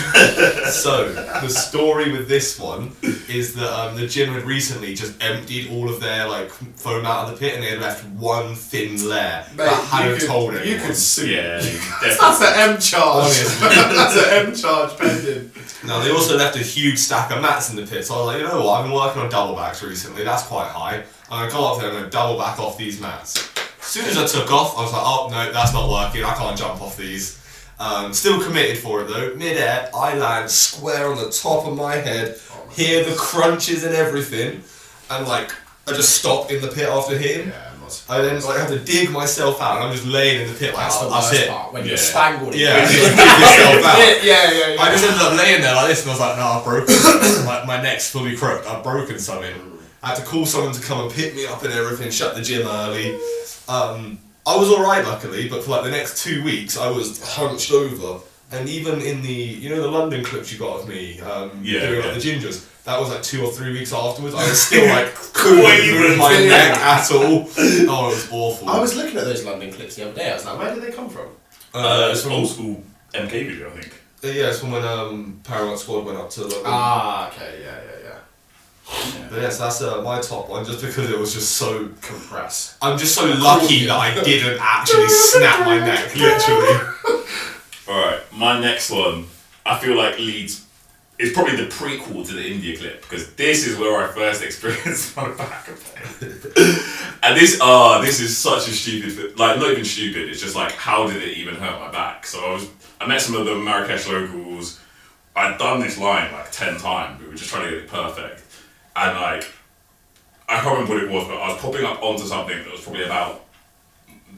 So, the story with this one is that the gym had recently just emptied all of their like foam out of the pit and they had left one thin layer that hadn't told anyone. You could sue. Yeah, That's an M charge. Honestly. That's an M charge pending. Now, they also left a huge stack of mats in the pit, so I was like, you know what, I've been working on double backs recently, that's quite high. I'm going to go up there and I'm going to double back off these mats. As soon as I took off, I was like, oh no, that's not working, I can't jump off these. Still committed for it though. Mid-air, I land square on the top of my head, hear the crunches and everything, and like, I just stop in the pit after hitting. Yeah, I then like have to dig myself out and I'm just laying in the pit like, that's the that's worst it. part, when you're spangled. Yeah, you just dig yourself out. Yeah. I just ended up laying there like this and I was like, no, I've broken something. My neck's fully crooked, I've broken something. I had to call someone to come and pick me up and everything, shut the gym early. I was alright luckily, but for like the next 2 weeks I was hunched over. And even in the London clips you got of me doing like the gingers, that was like 2 or 3 weeks afterwards. I was still like couldn't move my neck at all. Oh, it was awful. I was looking at those London clips the other day. I was like, where did they come from? It's from old school MK video, I think. Yeah, it's from when Paramount Squad went up to London. Ah, okay, yeah. But yes, that's my top one, just because it was just so compressed. I'm just so lucky that I didn't actually snap my neck, literally. Alright, my next one, I feel like is probably the prequel to the India clip, because this is where I first experienced my back pain. And this is such a stupid, like not even stupid, it's just like, how did it even hurt my back? So I met some of the Marrakesh locals, I'd done this line like 10 times, we were just trying to get it perfect. And like, I can't remember what it was, but I was popping up onto something that was probably about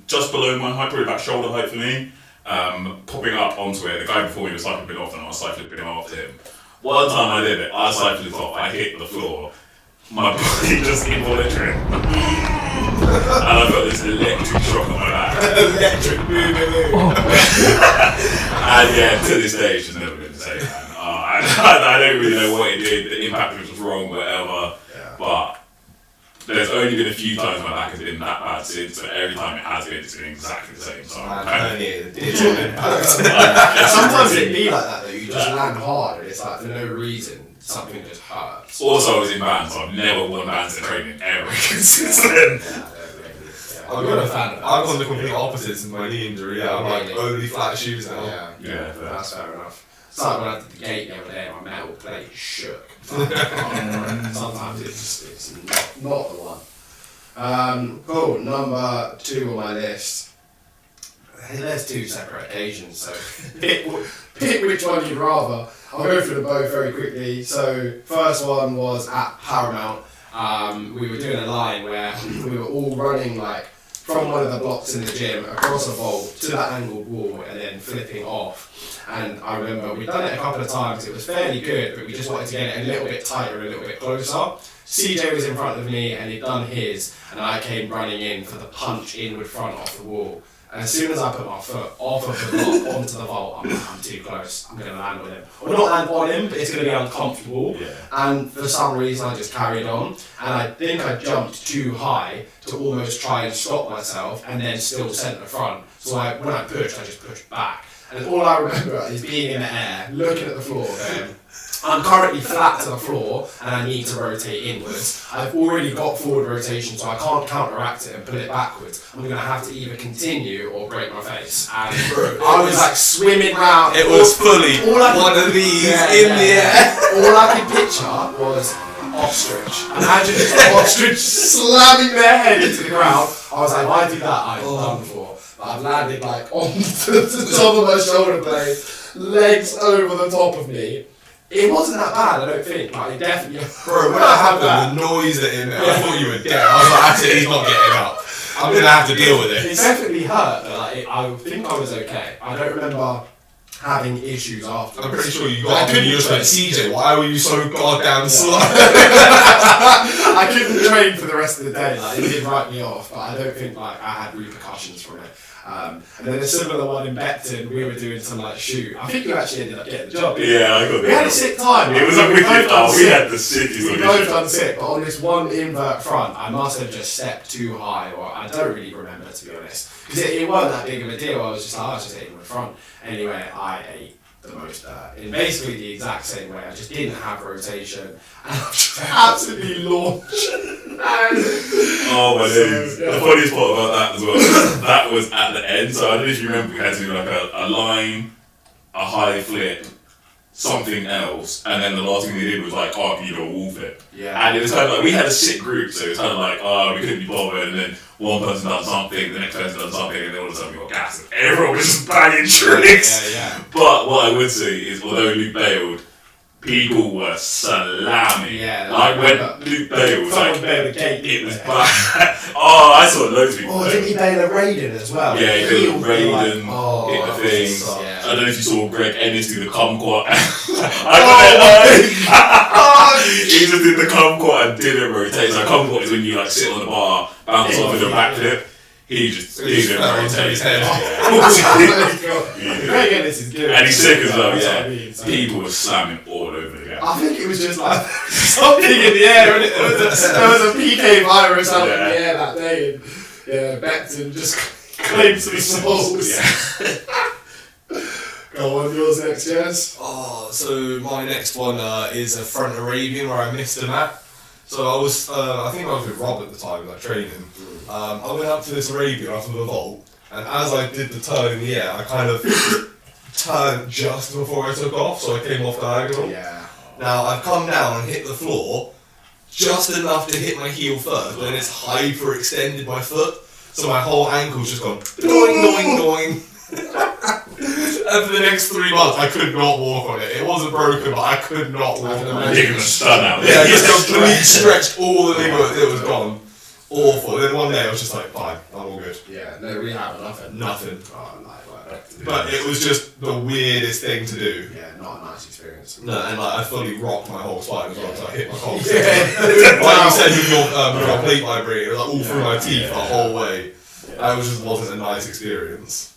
just below my height, probably about shoulder height for me. Popping up onto it, the guy before me was cycling a bit off and I was cycling a bit after him. One time I did it, I cycled it off, I hit the floor, my body just involuntary. And I got this electric shock on my back. Electric boogaloo. And yeah, to this day, it's just never been the same, man. I don't really know what it did, the impact was wrong, whatever, but there's only been a few times my back has been that bad since, but every time it has been, it's been exactly the same. So Sometimes it be like that though, you just land hard and it's like for no reason, something just hurts. Also, I was in bands, so I've never worn bands in training ever since then. I'm not a fan of that. I've gone the complete opposite since my knee injury. Yeah, I'm like only flat shoes now. Yeah, that's fair enough. It's like when I did the gate the other day, my metal plate shook. Sometimes it's not the one. Cool, number 2 on my list. There's two separate occasions, so pick which one you'd rather. I'll go through them both very quickly. So first one was at Paramount. We were doing a line where we were all running like from one of the blocks in the gym across a vault to that angled wall and then flipping off. And I remember we'd done it a couple of times. It was fairly good, but we just wanted to get it a little bit tighter, a little bit closer. CJ was in front of me and he'd done his, and I came running in for the punch inward front off the wall. And as soon as I put my foot off of the block onto the vault, I'm too close. I'm going to land with him. Or not land on him, but it's going to be uncomfortable. Yeah. And for some reason, I just carried on. And I think I jumped too high to almost try and stop myself and then still centre front. So when I pushed, I just pushed back. And all I remember is being in the air, looking at the floor, going, I'm currently flat to the floor and I need to rotate inwards. I've already got forward rotation, so I can't counteract it and put it backwards. I'm going to have to either continue or break my face. And I was like swimming round. It was fully one of these in the air. All I could picture was ostrich. Imagine just an ostrich slamming their head into the ground. I was like, if I do that, I'm done for. But I've landed like on the top of my shoulder blade, legs over the top of me. It wasn't that bad, I don't think. Like, it definitely. Bro, when that happened, the noise that in there, I thought you were dead. I was like, actually, he's not getting up. I'm gonna have to deal with it. It definitely hurt, but like, I think I was okay. I don't remember having issues after. I'm pretty sure you got up and you just went, CJ, why were you so goddamn slow? I couldn't train for the rest of the day. Like, it did write me off, but I don't think like I had repercussions from it. And then a similar one in Becton, we were doing some like shoot. I think you actually ended up getting the job. Yeah, I got it. We had a sick time. It was a wicked. We had the sickest. We both done sick, but on this one invert front, I must have just stepped too high, or I don't really remember, to be honest. Because it wasn't that big of a deal. I was just hitting the front. Anyway, I ate the most in basically the exact same way. I just didn't have rotation, and I just absolutely launched. Oh my days. The funniest part about that as well, that was at the end. So I don't know if you remember, we had to do like a line, a high flip, something else, and then the last thing they did was like, can you do a wall flip? Yeah. And it was kind of like, we had a sick group, so it was kind of like, we couldn't be bothered, and then one person done something, the next person done something, and then all of a sudden we got gas, and everyone was just banging tricks. Yeah. But what I would say is, although Luke bailed, people were slamming. Yeah, like when Luke bailed, someone bailed a gate. It was bad. I saw loads of people. Didn't he bail a Raiden as well? Yeah, he bailed Raiden, hit the thing. Yeah. I don't know if you saw Greg Ennis do the kumquat. He just did the kumquat and didn't rotate. So kumquat is when you like sit on the bar, bounce off with a backflip. He just didn't rotate. Greg Ennis is good. And he's sick as well, yeah. People were slamming all over the gap. I think it was just like something in the air, and there was a PK virus out in the air that day, and Becton just claimed some souls. Go on, yours next, Jess. So my next one is a front Arabian where I missed a mat. So I was, I think I was with Rob at the time, like training. I went up to this Arabian off of the vault, and as I did the turn in the air, I kind of turned just before I took off, so I came off diagonal. Yeah. Now I've come down and hit the floor just enough to hit my heel first, but then it's hyper extended my foot, so my whole ankle's just gone doing, doing, doing. And for the next 3 months, I could not walk on it. It wasn't broken, but I could not walk on it. Taking a stun out. Yeah, just completely stretched all the ligaments. It was gone. Awful. And then one day I was just like, fine, I'm all good. Yeah, no rehab, nothing. Nothing. Like, but it was just the weirdest thing to do. Yeah, not a nice experience. No, and like I fully rocked my whole spine as well, so I hit my collar. Yeah. Like you said with your plate vibrating, it was like all through my teeth the whole way. That wasn't a nice experience.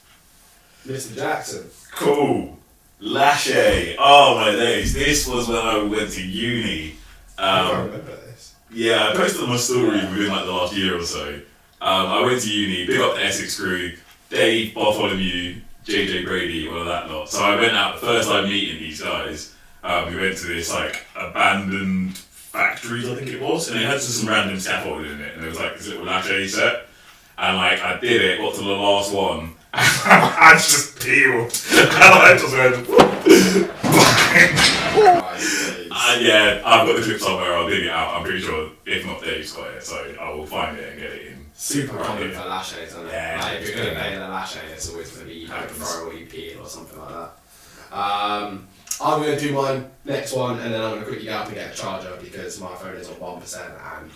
Mr. Jackson. Cool. Lachey. Oh my days. This was when I went to uni. I don't remember this. Yeah, I posted my story within like the last year or so. I went to uni, big up the Essex crew, Dave, Bartholomew, JJ Brady, all of that lot. So I went out the first time meeting these guys. We went to this like abandoned factories, I think it was, and it had just some random scaffolding in it, and there was like this little Lachey set. And like I did it, got to the last one, and I just peeled, and I just went yeah, I've got the clip somewhere, I'll dig it out. I'm pretty sure, if not Dave's got it, so I will find it and get it in. super common for lache, isn't it? Yeah, like if you're going to pay in a lache, it's always going to be you don't throw or you peel or something like that. I'm going to do my next one and then I'm going to quickly go up and get a charger because my phone is on 1% and,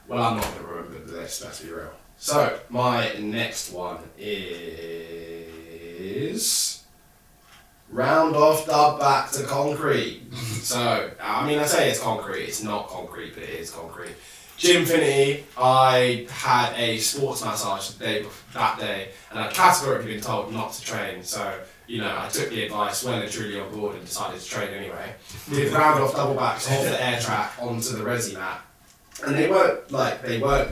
well, I'm not going to remember the list, let's be real. So, my next one is round off dub back to concrete. So, I mean, I say it's concrete, it's not concrete, but it is concrete. Gymfinity, I had a sports massage that day, and I'd categorically been told not to train, so, you know, I took the advice well and truly on board and decided to train anyway. Did round off double backs off the air track onto the resi mat, and they weren't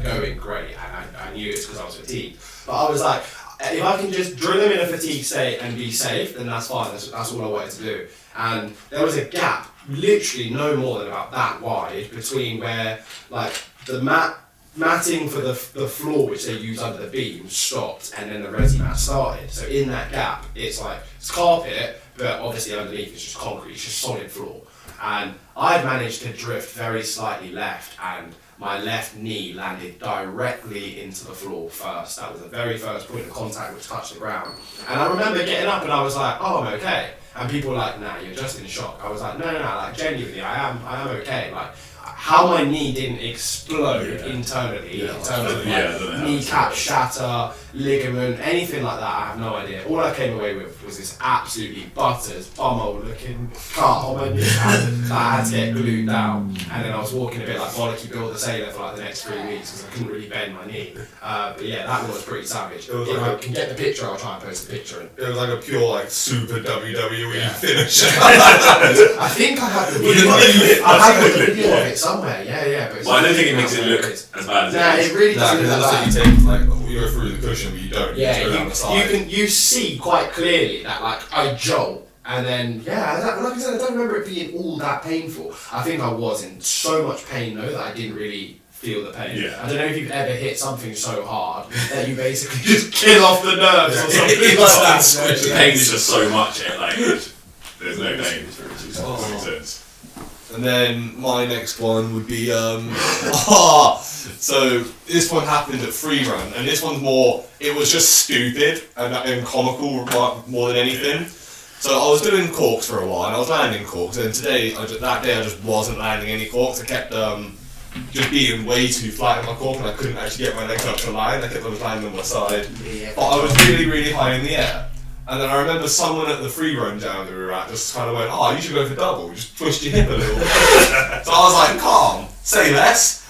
going great, and I knew it's because I was fatigued, but I was like, if I can just drill them in a fatigue state and be safe, then that's fine, that's all I wanted to do. And there was a gap, literally no more than about that wide, between where, like, the matting for the floor which they use under the beam stopped and then the resi mat started. So in that gap, it's like, it's carpet, but obviously underneath it's just concrete, it's just solid floor. And I managed to drift very slightly left and my left knee landed directly into the floor first. That was the very first point of contact which touched the ground. And I remember getting up and I was like, oh, I'm okay. And people were like, nah, you're just in shock. I was like, no, like genuinely, I am okay. Like, how my knee didn't explode internally in terms of kneecap shatter, ligament, anything like that, I have no idea. All I came away with was this absolutely butters, bumhole looking cut on my knee that I had to get glued down. And then I was walking a bit like Bollocky Bill the Sailor for like the next 3 weeks because I couldn't really bend my knee. But yeah, that was pretty savage. If I can get the picture, I'll try and post the picture. It was like a pure like super WWE finish. I think I have the video. I have the video of it somewhere. Yeah. But well, I don't think it makes it look as bad as it is. It really doesn't look that bad. You take like you go through the cushion, but you don't. Yeah, you go down the side. You see quite clearly that like I jolt, and then like I said, I don't remember it being all that painful. I think I was in so much pain though that I didn't really feel the pain. Yeah. I don't know if you've ever hit something so hard that you basically just kill off the nerves or something. The pain is just so much. There's no pain. Makes sense. And then my next one would be so this one happened at Freerun, and this one's more, it was just stupid and comical more than anything. So I was doing corks for a while, and I was landing corks, and that day I just wasn't landing any corks. I kept just being way too flat in my cork, and I couldn't actually get my legs up to line. I kept landing on my side, but I was really, really high in the air. And then I remember someone at the Freerun down that we were at just kind of went, oh, you should go for double, just twist your hip a little bit. So I was like, calm, say less.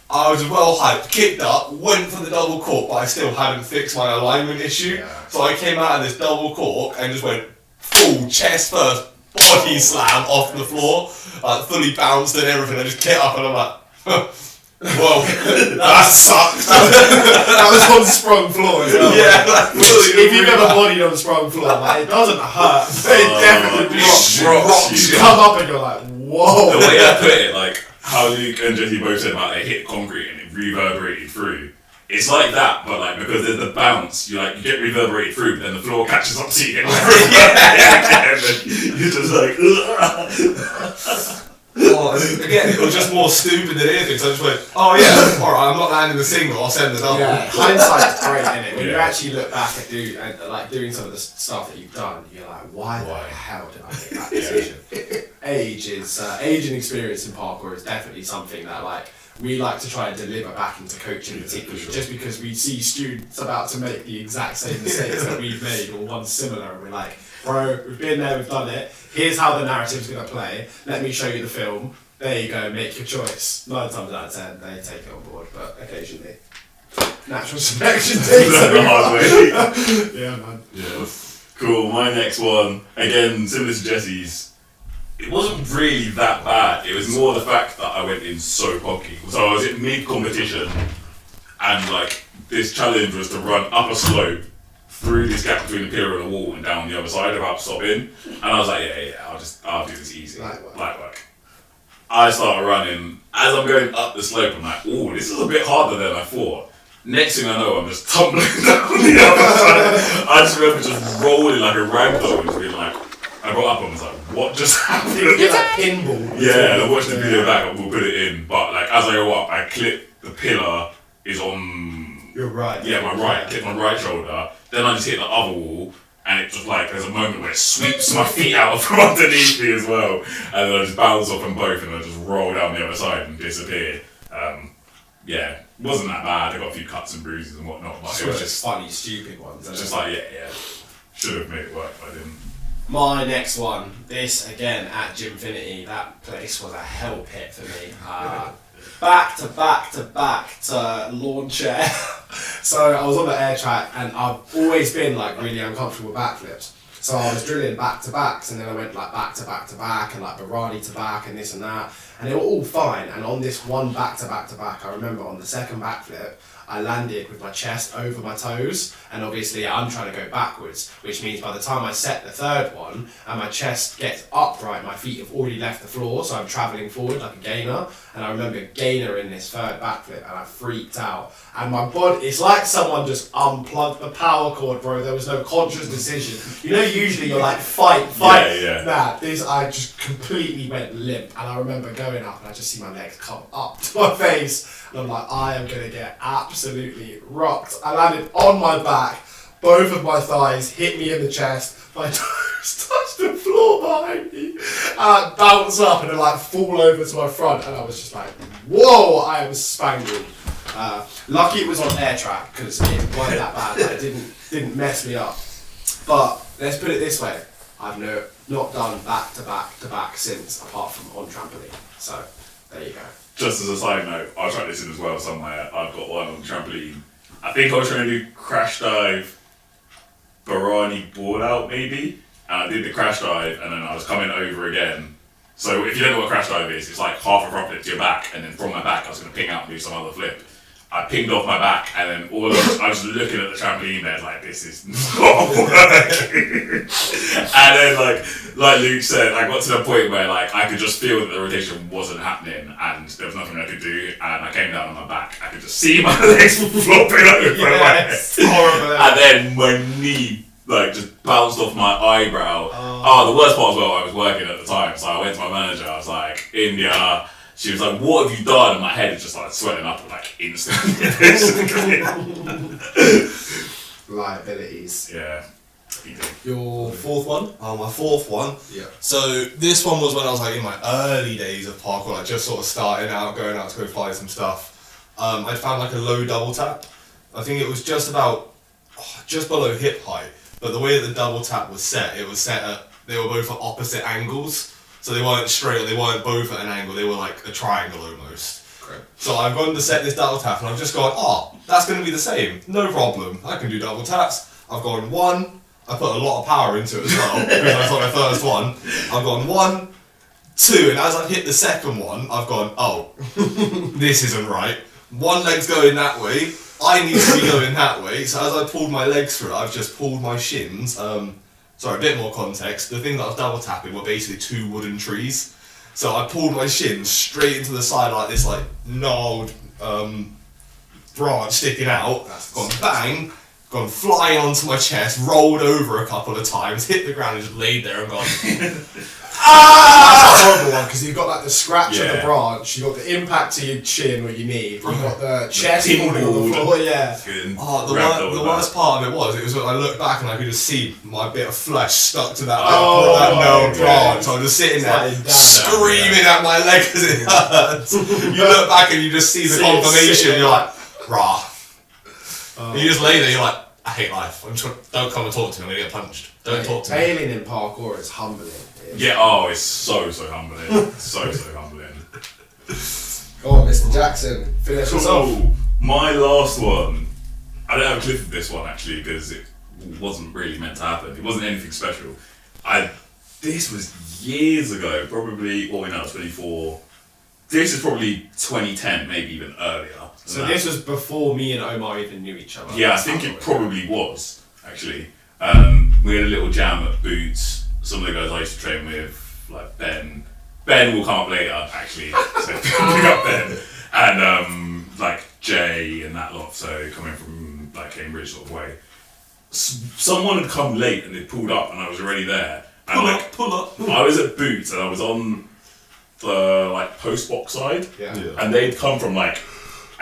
I was well hyped, kicked up, went for the double cork, but I still hadn't fixed my alignment issue. Yeah. So I came out of this double cork and just went full chest first, body slam off the floor, like fully bounced and everything. I just get up and I'm like, well, that sucked. That was on sprung floor as well. Yeah, if you've ever bodied on sprung floor, like, it doesn't hurt. It definitely rocks. You come up and you're like, whoa. The way I put it, like how Luke and Jesse both said about they hit concrete and it reverberated through. It's like that, but like because there's the bounce, you get reverberated through, but then the floor catches up to you. And you're just like, again, it was just more stupid than anything, so I just went, oh yeah, alright, I'm not landing the single, I'll send the double. Yeah, hindsight's great, isn't it? When you actually look back at doing some of the stuff that you've done, you're like, why the hell did I make that decision? Age and experience in parkour is definitely something that like we like to try and deliver back into coaching particularly, just because we see students about to make the exact same mistakes that we've made or one similar, and we're like, bro, we've been there, we've done it, here's how the narrative's going to play, let me show you the film, there you go, make your choice. 9 times out of 10 they take it on board, but occasionally natural selection takes it the hard way. Yeah, man. Yeah. Cool, my next one, again, similar to Jesse's, it wasn't really that bad. It was more the fact that I went in so cocky. So I was in mid-competition, and like this challenge was to run up a slope through this gap between the pillar and the wall and down the other side without stopping. And I was like, yeah, I'll do this easy. Light work. I started running. As I'm going up the slope, I'm like, oh, this is a bit harder than I thought. Next thing I know, I'm just tumbling down the other side. I just remember just rolling like a ragdoll and just being like, I got up and was like, what just happened? It's like pinball. Yeah, and I watched the video back and we'll put it in. But like as I go up, I clip the pillar is on You're right. Yeah, my right. Hit my right shoulder. Then I just hit the other wall. And it just like, there's a moment where it sweeps my feet out from underneath me as well. And then I just bounce off them both and I just roll down the other side and disappear. Yeah, wasn't that bad. I got a few cuts and bruises and whatnot, but it was just funny, stupid ones. just like, yeah. Should have made it work, but I didn't. My next one, this again at Gymfinity, that place was a hell pit for me. Back to lawn chair. So I was on the air track and I've always been like really uncomfortable with backflips. So I was drilling back to backs and then I went like back to back and like Barani to back and this and that. And they were all fine. And on this one back to back, I remember on the second backflip, I landed with my chest over my toes, and obviously I'm trying to go backwards, which means by the time I set the third one and my chest gets upright, my feet have already left the floor, so I'm travelling forward like a gainer. And I remember gainer in this third backflip, and I freaked out. And my body, it's like someone just unplugged the power cord, bro. There was no conscious decision. You know, usually you're like fight. Yeah. Nah, I just completely went limp, and I remember going up, and I just see my legs come up to my face. And I'm like, I am going to get absolutely rocked. I landed on my back, both of my thighs hit me in the chest, my toes touched the floor behind me, and I bounce up and I like fall over to my front, and I was just like, whoa, I am spangled. Lucky it was on air track, because it wasn't that bad, like, it didn't mess me up. But let's put it this way, I've not done back to back since, apart from on trampoline. So, there you go. Just as a side note, I'll track this in as well somewhere. I've got one on the trampoline. I think I was trying to do crash dive, Barani board out maybe. And I did the crash dive and then I was coming over again. So if you don't know what crash dive is, it's like half a front flip to your back and then from my back I was going to ping out and do some other flip. I pinged off my back and then I was looking at the trampoline there like, this is not working. And then like Luke said, I got to the point where like I could just feel that the rotation wasn't happening and there was nothing I could do, and I came down on my back. I could just see my legs flopping over my head. Horrible. And then my knee like just bounced off my eyebrow. Oh, the worst part as well, I was working at the time, so I went to my manager, I was like, India. She was like, what have you done? And my head is just like swelling up like instantly. Liabilities. Yeah. Your fourth one? Oh, my fourth one. Yeah. So this one was when I was like in my early days of parkour, like just sort of starting out, going out to go fly some stuff. I found like a low double tap. I think it was just below hip height. But the way that the double tap was set, it was set at, they were both at opposite angles. So they weren't straight, or they weren't both at an angle, they were like a triangle almost. Great. So I've gone to set this double tap and I've just gone, that's going to be the same, no problem, I can do double taps. I've gone 1, I put a lot of power into it as well, because I thought my first one. I've gone 1, 2, and as I've hit the second one, I've gone, this isn't right. One leg's going that way, I need to be going that way, so as I pulled my legs through, I've just pulled my shins. Sorry, a bit more context. The thing that I was double tapping were basically 2 wooden trees. So I pulled my shins straight into the side like this, like gnarled branch sticking out. Gone bang, gone flying onto my chest, rolled over a couple of times, hit the ground and just laid there and gone. That's a horrible one, because you've got like the scratch of the branch, you've got the impact to your chin where you need, you've got the chest falling on the floor, yeah. The worst part of it was when I looked back and I could just see my bit of flesh stuck to that branch. I was just sitting there screaming at my leg because it hurts. You look back and you just see the confirmation, you're like, rah. You just lay there, you're like, I hate life. Don't come and talk to me, I'm going to get punched. Don't talk to me. Failing in parkour is humbling. Yeah, it's so humbling. so humbling. Go on, Mr. Jackson, finish us off. So, my last one, I don't have a clip of this one actually because it wasn't really meant to happen. It wasn't anything special. This was years ago, probably, 24. This is probably 2010, maybe even earlier. So this was before me and Omar even knew each other. Yeah, I think it probably was, actually. We had a little jam at Boots. Some of the guys I used to train with, like Ben. Ben will come up later, actually. So pick up Ben. And like Jay and that lot, so coming from like Cambridge sort of way. Someone had come late and they pulled up and I was already there. And pull up. I was at Boots and I was on the like post box side. Yeah. And they'd come from like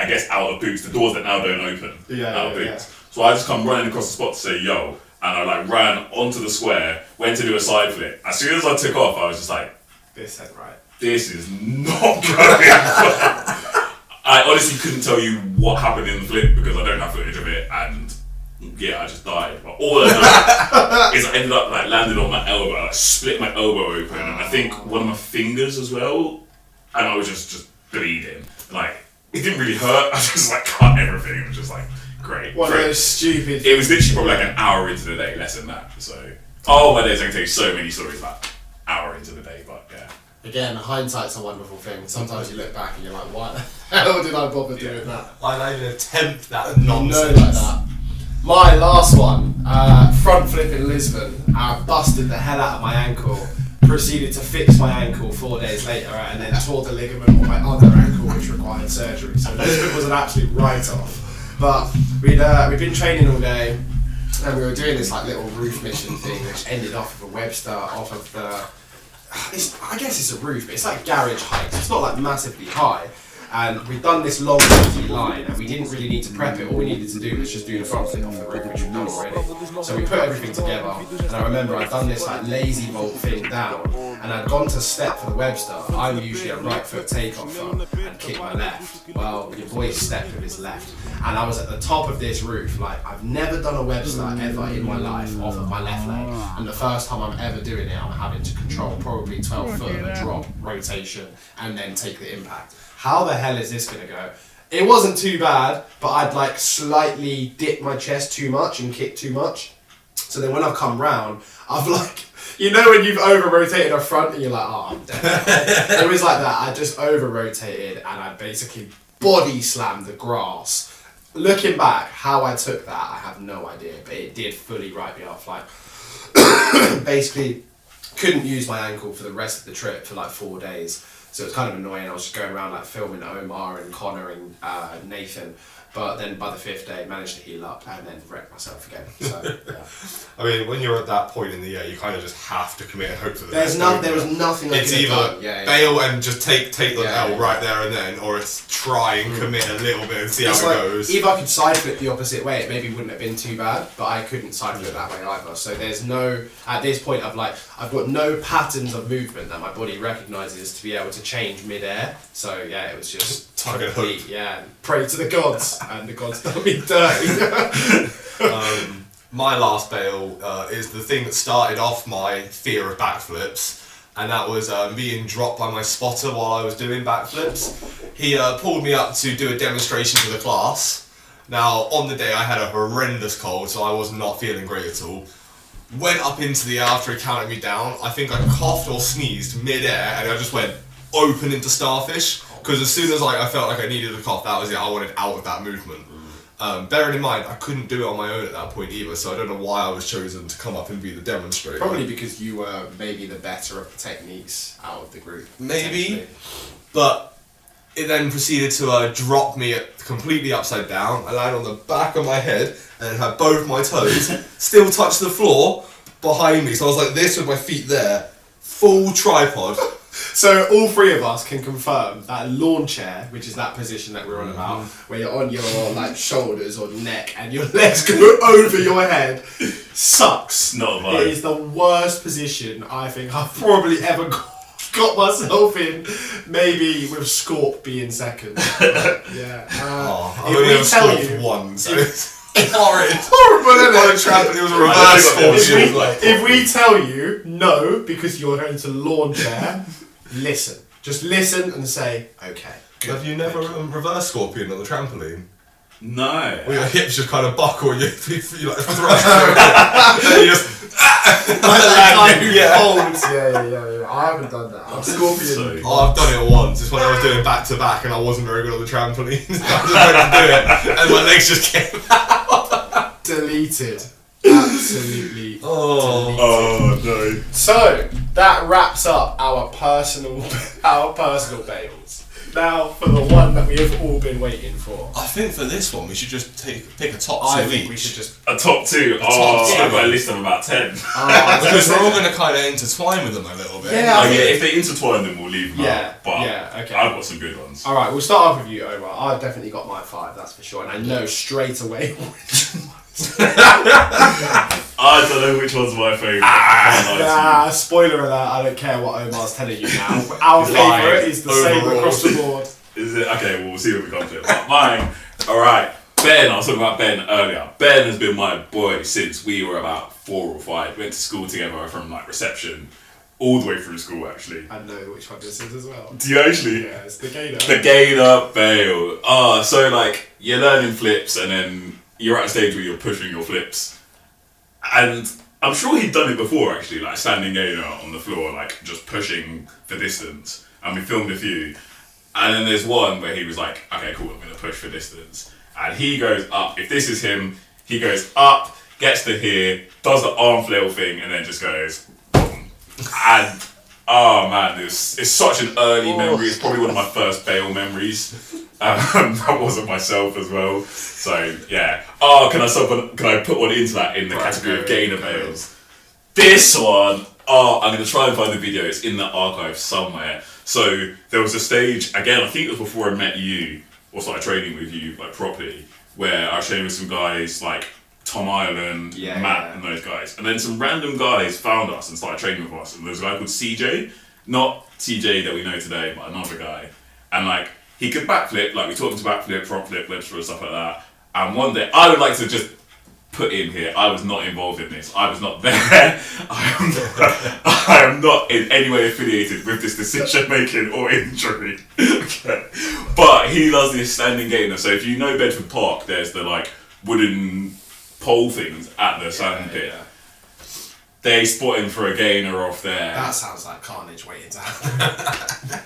I guess, out of boots, the doors that now don't open. Out of boots. Yeah. So I just come running across the spot to say, yo, and I like ran onto the square, went to do a side flip. As soon as I took off, I was just like, This ain't right. this is not going. I honestly couldn't tell you what happened in the flip because I don't have footage of it, and yeah, I just died. But all I know is I ended up like landed on my elbow, I like, split my elbow open, and I think one of my fingers as well, and I was just bleeding. Like it didn't really hurt. I just like cut everything. It was just like great. One of those stupid. It was literally probably like an hour into the day, less than that. So my days I can tell you so many stories like hour into the day, but yeah. Again, hindsight's a wonderful thing. Sometimes you look back and you're like, why the hell did I bother doing that? Why did I even attempt that No, nonsense? like that. My last one, front flip in Lisbon. I busted the hell out of my ankle. Proceeded to fix my ankle 4 days later, and then tore the ligament on my other ankle, which required surgery. So Lisbon was an absolute write-off. But we'd been training all day, and we were doing this like little roof mission thing, which ended off of a Webster off of the. I guess it's a roof, but it's like garage height. It's not like massively high. And we'd done this long easy line, and we didn't really need to prep it. All we needed to do was just do the front flip off the roof, which we've done already. So we put everything together, and I remember I'd done this like lazy vault thing down, and I'd gone to step for the Webster. I'm usually a right foot takeoff and kick my left. Well, your boy stepped with his left, and I was at the top of this roof. Like I've never done a Webster ever in my life off of my left leg, and the first time I'm ever doing it, I'm having to control probably 12 foot of a drop, rotation, and then take the impact. How the hell is this gonna go? It wasn't too bad, but I'd like slightly dipped my chest too much and kicked too much. So then when I've come round, I've like, you know when you've over-rotated a front and you're like, oh, I'm dead. It was like that. I just over-rotated and I basically body slammed the grass. Looking back, how I took that, I have no idea, but it did fully write me off. Like, basically, couldn't use my ankle for the rest of the trip for like 4 days. So it was kind of annoying. I was just going around like filming Omar and Connor and Nathan. But then by the 5th day, managed to heal up and then wreck myself again. So, yeah. I mean, when you're at that point in the year, you kind of just have to commit and hope for the best. There was nothing I it's could have either done. bail and just take the L right there and then, or it's try and commit a little bit and see how it goes. If I could side flip the opposite way, it maybe wouldn't have been too bad, but I couldn't side flip that way either. So there's no, at this point I've got no patterns of movement that my body recognises to be able to change mid-air. So yeah, it was just tug and hope. Yeah, pray to the gods, and the gods done me dirty. My last bail is the thing that started off my fear of backflips, and that was being dropped by my spotter while I was doing backflips. He pulled me up to do a demonstration to the class. Now, on the day I had a horrendous cold, so I was not feeling great at all. Went up into the air after he counted me down. I think I coughed or sneezed mid-air, and I just went open into starfish, because as soon as I felt like I needed a cough, that was it. I wanted out of that movement. Bearing in mind, I couldn't do it on my own at that point either, so I don't know why I was chosen to come up and be the demonstrator. Probably because you were maybe the better of the techniques out of the group. Maybe, but it then proceeded to drop me completely upside down. I landed on the back of my head and had both my toes still touch the floor behind me, so I was like this with my feet there, full tripod. So all three of us can confirm that lawn chair, which is that position that we're on about, where you're on your like shoulders or neck and your legs go over your head, sucks. Not a vibe. It is the worst position I think I've probably ever got myself in. Maybe with Scorp being second. But, yeah. I only have scored one, so it's horrid. Horrible, isn't On it? a trampoline, it was a reverse scorpion. If we tell you no because you're going to lawn chair, listen. Just listen and say, okay. Good. Have you never reverse scorpion on the trampoline? No. Where your hips just kind of buckle and you like thrust and you just Yeah. I haven't done that. I'm Scorpion. I've done it once. It's when I was doing back to back and I wasn't very good on the trampoline. I just went to do it and my legs just came out. Deleted. Absolutely. Oh no. So, that wraps up our personal bails. Now for the one that we have all been waiting for. I think for this one we should just pick a top two I think each. we should just. A top two. I've got a list of about 10. Because we're all going to kind of intertwine with them a little bit. Yeah. Oh, yeah, if they intertwine them, we'll leave them Yeah, out. But okay. I've got some good ones. All right, we'll start off with you, Omar. I've definitely got my 5, that's for sure, and I know straight away. I don't know which one's my favourite. Spoiler alert, I don't care what Omar's telling you now. Our favourite is the same Overall. across the board. Is it? Okay, well, we'll see what we come to. But mine, alright. Ben, I was talking about Ben earlier. Ben has been my boy since we were about 4 or 5. We went to school together from like reception all the way through school actually. I know which one this is as well. Do you actually? Yeah, it's the gainer. The gainer bail. So like you're learning flips and then you're at a stage where you're pushing your flips. And I'm sure he'd done it before actually, like standing gainer on the floor, like just pushing for distance. And we filmed a few. And then there's one where he was like, okay, cool, I'm going to push for distance. And he goes up. If this is him, he goes up, gets to here, does the arm flail thing, and then just goes, boom. And, oh man, it's such an early memory. It's probably one of my first bail memories. That wasn't myself as well. So, yeah. Can I put one into that in the category of gainer bails? This one, I'm going to try and find the video. It's in the archive somewhere. So there was a stage, again, I think it was before I met you, or started training with you like properly, where I was training with some guys like Tom Ireland, Matt and those guys. And then some random guys found us and started training with us. And there was a guy called CJ, not CJ that we know today, but another guy. And like, he could backflip, like we taught him to backflip, front flip, lip throw, stuff like that. And one day, I would like to just put in here, I was not involved in this. I was not there. I am not in any way affiliated with this decision making or injury. Okay. But he does this standing gainer. So if you know Bedford Park, there's the like wooden pole things at the sand pit. Yeah. They spot him for a gainer off there. That sounds like carnage waiting to happen.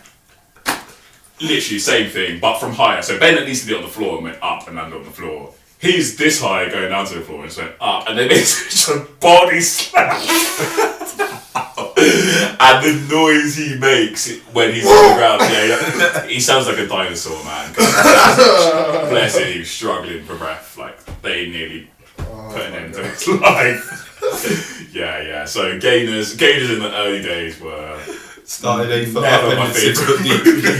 Literally same thing, but from higher. So Ben at least did it on the floor and went up and landed on the floor. He's this high going down to the floor and just went up, and then it's just a body slam. And the noise he makes when he's on the ground, he sounds like a dinosaur, man. Bless him, he was struggling for breath. Like, they nearly put an end to his life. Yeah. So gainers in the early days were started 8 foot never up my and 6 foot favourite. deep.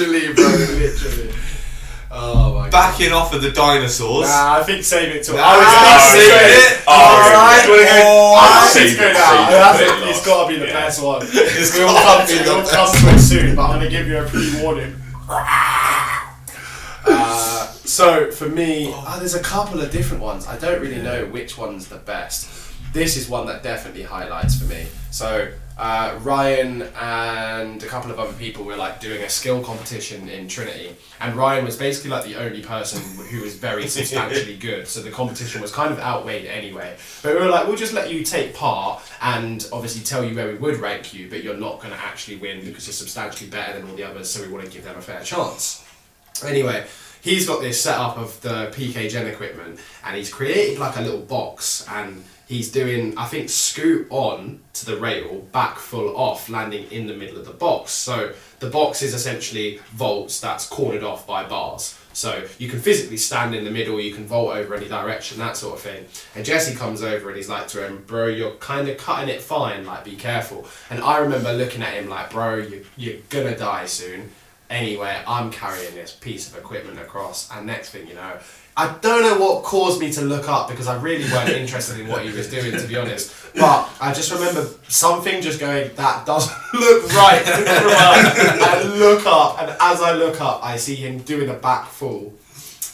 Literally, bro, literally. Oh my god. Backing off of the dinosaurs. Nah, I think save it to Nah, I was save it. Alright. Save it. It's got to be the best one. We'll come to it soon, but I'm going to give you a pre-warning. So for me, there's a couple of different ones. I don't really know which one's the best. This is one that definitely highlights for me. So Ryan and a couple of other people were like doing a skill competition in Trinity, and Ryan was basically like the only person who was very substantially good, so the competition was kind of outweighed anyway. But we were like, we'll just let you take part and obviously tell you where we would rank you, but you're not going to actually win because you're substantially better than all the others, so we want to give them a fair chance. Anyway, he's got this setup of the PK Gen equipment, and he's created like a little box, and he's doing, I think, scoot on to the rail, back full off, landing in the middle of the box. So the box is essentially vaults that's cornered off by bars. So you can physically stand in the middle, you can vault over any direction, that sort of thing. And Jesse comes over and he's like to him, bro, you're kind of cutting it fine, like be careful. And I remember looking at him like, bro, you're gonna die soon. Anyway, I'm carrying this piece of equipment across, and next thing you know, I don't know what caused me to look up because I really weren't interested in what he was doing, to be honest. But I just remember something just going, that doesn't look right. I look up, and as I look up, I see him doing a back full.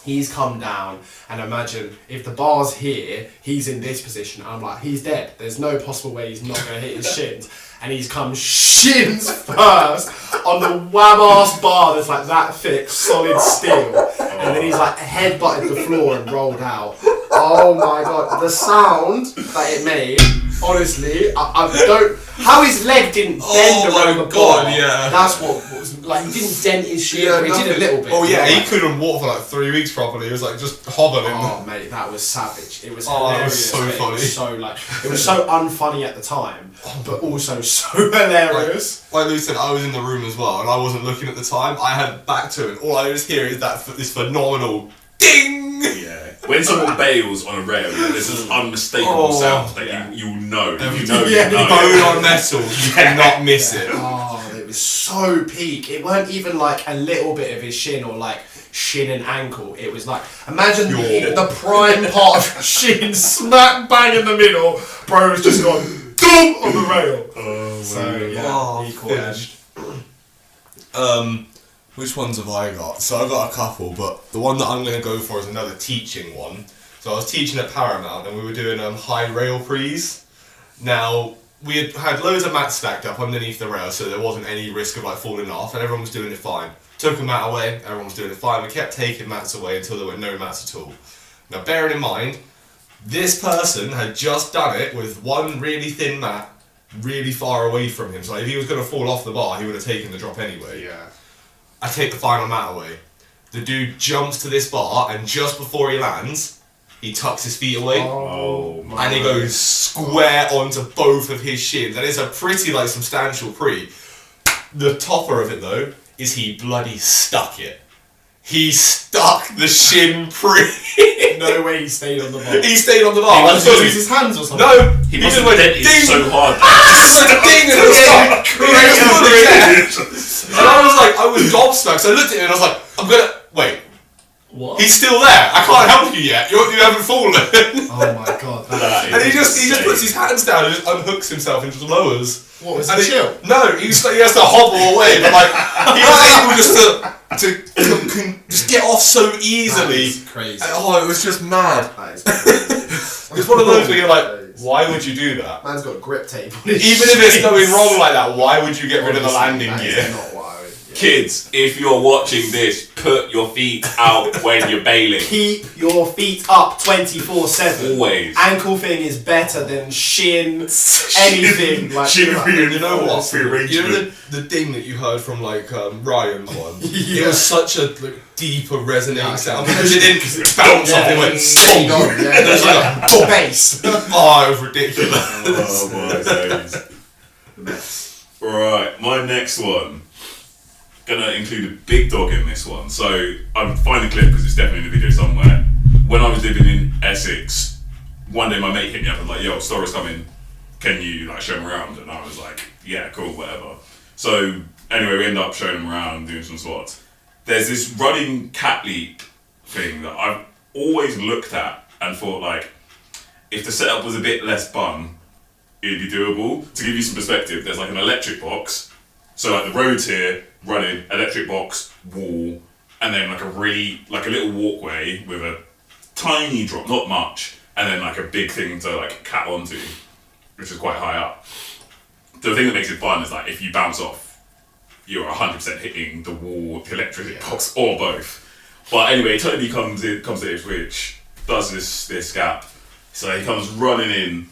He's come down, and imagine if the bar's here, he's in this position. I'm like, he's dead. There's no possible way he's not going to hit his shins. And he's come shins first on the wham-ass bar that's like that thick, solid steel. And then he's like headbutted the floor and rolled out. Oh my god, the sound that it made, honestly, I don't... How his leg didn't bend around the bar. Yeah. That's what was... Like, he didn't dent his shin, Yeah, he did a little bit. Oh yeah, Like, he couldn't walk for like 3 weeks properly. He was like just hobbling. oh mate, that was savage. It was Oh, that hilarious. was so mate. funny. It was so, like... It was so unfunny at the time, but also so hilarious. Like Lou said, I was in the room as well, and I wasn't looking at the time. I had back to it. All I just hear is this phenomenal ding. Yeah. When someone bails on a rail, there's this unmistakable sound that you know. You know. Yeah. You know. Bone on metal, you cannot miss it. Oh, it was so peak. It weren't even like a little bit of his shin or like shin and ankle. It was like, imagine the prime part of his shin smack bang in the middle. Bro's just gone boom on the rail. Oh, So yeah, he caught edged. Which ones have I got? So I've got a couple, but the one that I'm going to go for is another teaching one. So I was teaching at Paramount, and we were doing high rail prees. Now, we had loads of mats stacked up underneath the rail, so there wasn't any risk of like falling off, and everyone was doing it fine. Took a mat away, everyone was doing it fine. We kept taking mats away until there were no mats at all. Now, bearing in mind, this person had just done it with one really thin mat, really far away from him. So if he was going to fall off the bar, he would have taken the drop anyway. Yeah. I take the final mat away. The dude jumps to this bar, and just before he lands, he tucks his feet away. Oh my. And he goes square onto both of his shins. And it's a pretty like substantial pre. The topper of it though, is he bloody stuck it. He stuck the shin pre. No way he stayed on the bar. He stayed on the bar. He used his hands or something. No, He just must have went dented ding. so hard. Ding and it was stuck. And I was gobsmacked. So I looked at him and I was like, I'm gonna wait. What? He's still there. I can't help you yet. You haven't fallen. Oh my god. And he just puts his hands down and just unhooks himself and just lowers. What was And it? Chill. No, he has to hobble away, but like he was able just to just get off so easily. That is crazy. Oh, it was just mad. That is crazy. It's one of those where you're like, why would you do that? Man's got grip tape. Even if it's going wrong like that, why would you get rid of the landing That gear? is not what I would. Yeah. Kids, if you're watching this, put your feet out when you're bailing. Keep your feet up 24/7. Always. Ankle thing is better than shin, anything. Like, Shin like, re- You know what? That's the arrangement. You know the ding that you heard from like Ryan's one? Yeah. It was such a like, deeper resonating Yeah, sound okay. because it didn't because it bounced off. It went There you go. boom. Yeah, there's like a boom bass. Oh, it was ridiculous. Oh my days. Right, my next one. Gonna include a big dog in this one. So I'll find the clip because it's definitely in the video somewhere. When I was living in Essex, one day my mate hit me up and like, yo, Stora's coming. Can you like show him around? And I was like, yeah, cool, whatever. So anyway, we end up showing him around, doing some squats. There's this running cat leap thing that I've always looked at and thought like, if the setup was a bit less bun, it'd be doable. To give you some perspective, there's like an electric box. So like the road's here, running, electric box, wall, and then like a little walkway with a tiny drop, not much, and then like a big thing to like cat onto, which is quite high up. The thing that makes it fun is like if you bounce off, you're 100% hitting the wall, the electric box, or both. But anyway, Tony comes to Ipswich, does this gap, so he comes running in,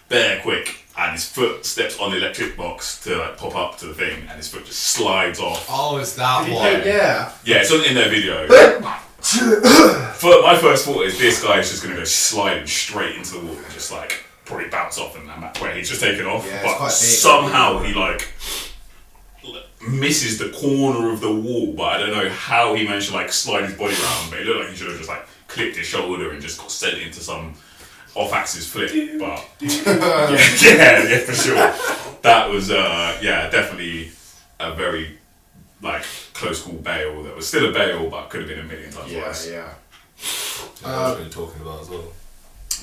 bare quick. And his foot steps on the electric box to like pop up to the thing, and his foot just slides off. Oh, it's that one. Yeah. Yeah, it's in their video. My first thought is this guy is just gonna go sliding straight into the wall and just like probably bounce off, and that way he's just taken off. Yeah, it's but quite big. somehow he like misses the corner of the wall, but I don't know how he managed to like slide his body around. But it looked like he should have just like clipped his shoulder and just got sent into some off-axis flip, but yeah, for sure. That was definitely a very like close call bail. That was still a bail, but could have been a million times worse. Yeah. That's what you're talking about as well.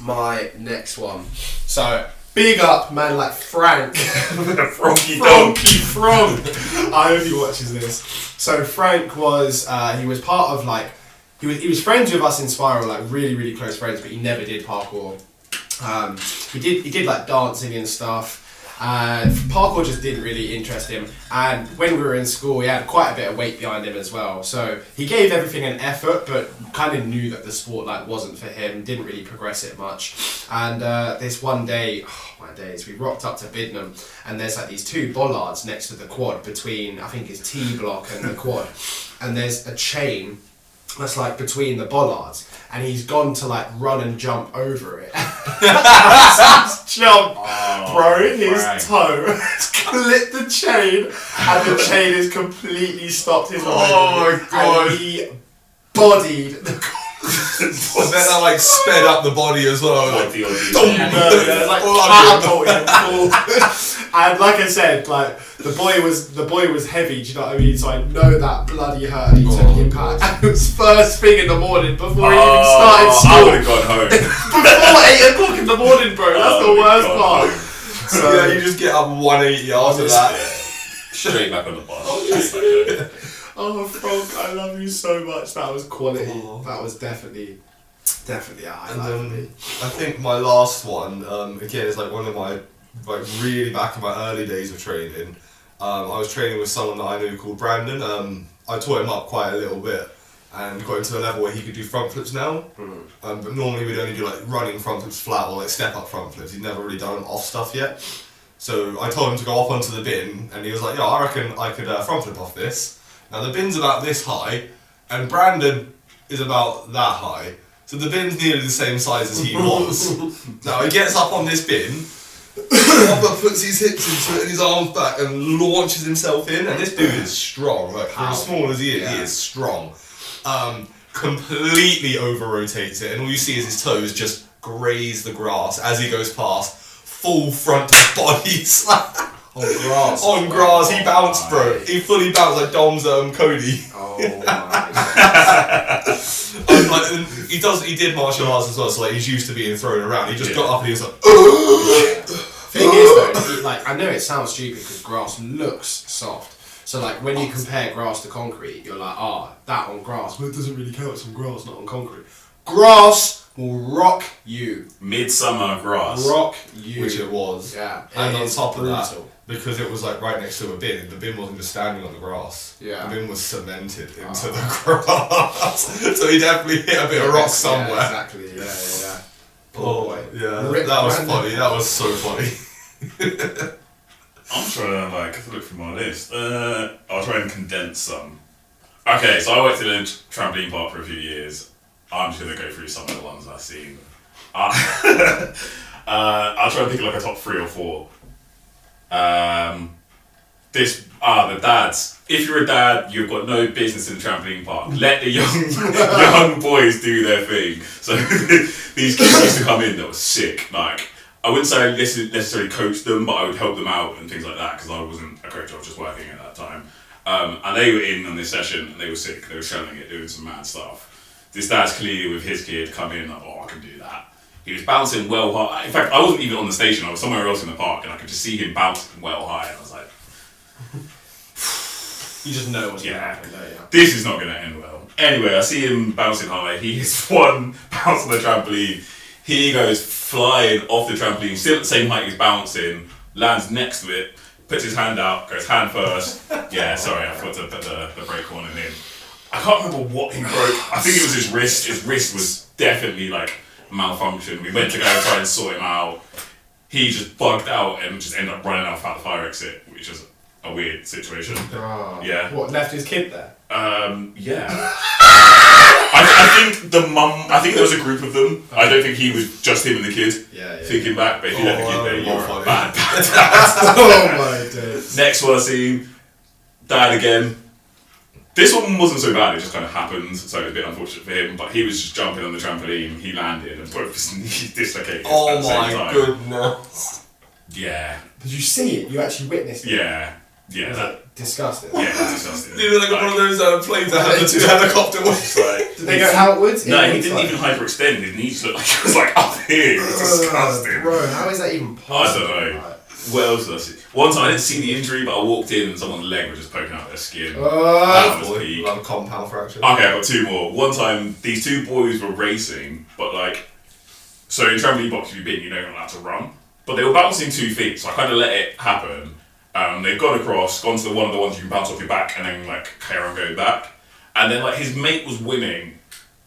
My next one. So, big up man like Frank. Frankie Frank. I hope he watches this. So Frank was he was part of like he was friends with us in Spiral, like really, really close friends, but he never did parkour. He did like dancing and stuff. Parkour just didn't really interest him, and when we were in school he had quite a bit of weight behind him as well, so he gave everything an effort but kind of knew that the sport like wasn't for him, didn't really progress it much. And this one day, oh my days, we rocked up to Bidnam and there's like these two bollards next to the quad between, I think it's T block and the quad, and there's a chain that's like between the bollards, and he's gone to like run and jump over it. Jump, bro, his toe has clipped the chain, and the chain has completely stopped his momentum. Oh my god! And he bodied the. And then I like sped up the body as well. Like, and like I said, like the boy was heavy. Do you know what I mean? So I know that bloody hurt. He took the impact. And it was first thing in the morning before he even started school. I would have gone home before 8 o'clock in the morning, bro. That's the worst part. So yeah, you just get up 180 after that. Straight back on the bus. Oh, Frank, I love you so much. That was quality. That was definitely a highlight for me. I think my last one, again, is like one of my, like really back in my early days of training. I was training with someone that I knew called Brandon. I taught him up quite a little bit and got into a level where he could do front flips now. But normally we'd only do like running front flips flat or like step up front flips. He'd never really done off stuff yet. So I told him to go up onto the bin and he was like, yeah, I reckon I could front flip off this. Now the bin's about this high, and Brandon is about that high, so the bin's nearly the same size as he was. Now he gets up on this bin, puts his hips into it and his arms back and launches himself in, and this dude is strong, like for as small as he is strong. Completely over-rotates it, and all you see is his toes just graze the grass as he goes past, full front body slap. On grass, he bounced, bro. He fully bounced like Dom's Cody. Oh my god. He did martial arts as well, so like he's used to being thrown around. He just got up and he was like, Thing is though, like I know it sounds stupid because grass looks soft. So like when you compare grass to concrete, you're like, that on grass, but it doesn't really count. It's on grass, not on concrete. Grass will rock you. Midsummer grass. Rock you. which it was. Yeah. And on top of that, because it was like right next to a bin, the bin wasn't just standing on the grass. Yeah. The bin was cemented into the grass. So he definitely hit a bit of rock somewhere. Yeah, exactly. Yeah. Oh, boy. Yeah. That was funny. That was so funny. I'm trying to look through my list. I'll try and condense some. Okay, so I worked in a trampoline park for a few years. I'm just gonna go through some of the ones I've seen. I'll try and think of like a top 3 or 4. The dads. If you're a dad, you've got no business in the trampoline park. Let the young boys do their thing. So these kids used to come in that was sick. Like I wouldn't say I necessarily coach them, but I would help them out and things like that because I wasn't a coach. I was just working at that time. And they were in on this session and they were sick. They were shelling it, doing some mad stuff. This dad's clearly with his kid come in like, I can do that. He was bouncing well high. In fact, I wasn't even on the station. I was somewhere else in the park, and I could just see him bouncing well high. And I was like, you just know what's going to happen. Yeah. This is not going to end well. Anyway, I see him bouncing high. He hits one bounce on the trampoline. He goes flying off the trampoline, still at the same height he's bouncing, lands next to it, puts his hand out, goes hand first. Yeah, sorry, I forgot to put the brake warning in. I can't remember what he broke. I think it was his wrist. His wrist was definitely like malfunctioned. We went to go try and sort him out. He just bugged out and just ended up running out the fire exit, which is a weird situation. Yeah. What, left his kid there? Yeah. I think there was a group of them. I don't think he was just him and the kid. Yeah. Thinking back, but if you left the kid there, you're a bad dad. Oh my days. Next one I see, dad again. This one wasn't so bad, it just kind of happened, so it was a bit unfortunate for him, but he was just jumping on the trampoline, he landed, and both his knees dislocated at the same time. Oh my goodness. Yeah. Did you see it? You actually witnessed it? Yeah. Was that disgusting? Yeah, it was disgusting. Did like one of those planes that had the 2 helicopter ones? Did they go outwards? No, he didn't even hyperextend, his knees looked like he was like up here, it was disgusting. Bro, how is that even possible? I don't know. What else did I see? One time I didn't see the injury, but I walked in and someone's leg was just poking out their skin. That was peak. Like a compound fracture. Okay, I got 2 more. One time, these 2 boys were racing, but so in trampoline box, if you've been, you're not allowed to run. but they were bouncing 2 feet, so I kind of let it happen. They've gone across, gone to one of the ones you can bounce off your back, and then like carry on going back. And then like his mate was winning,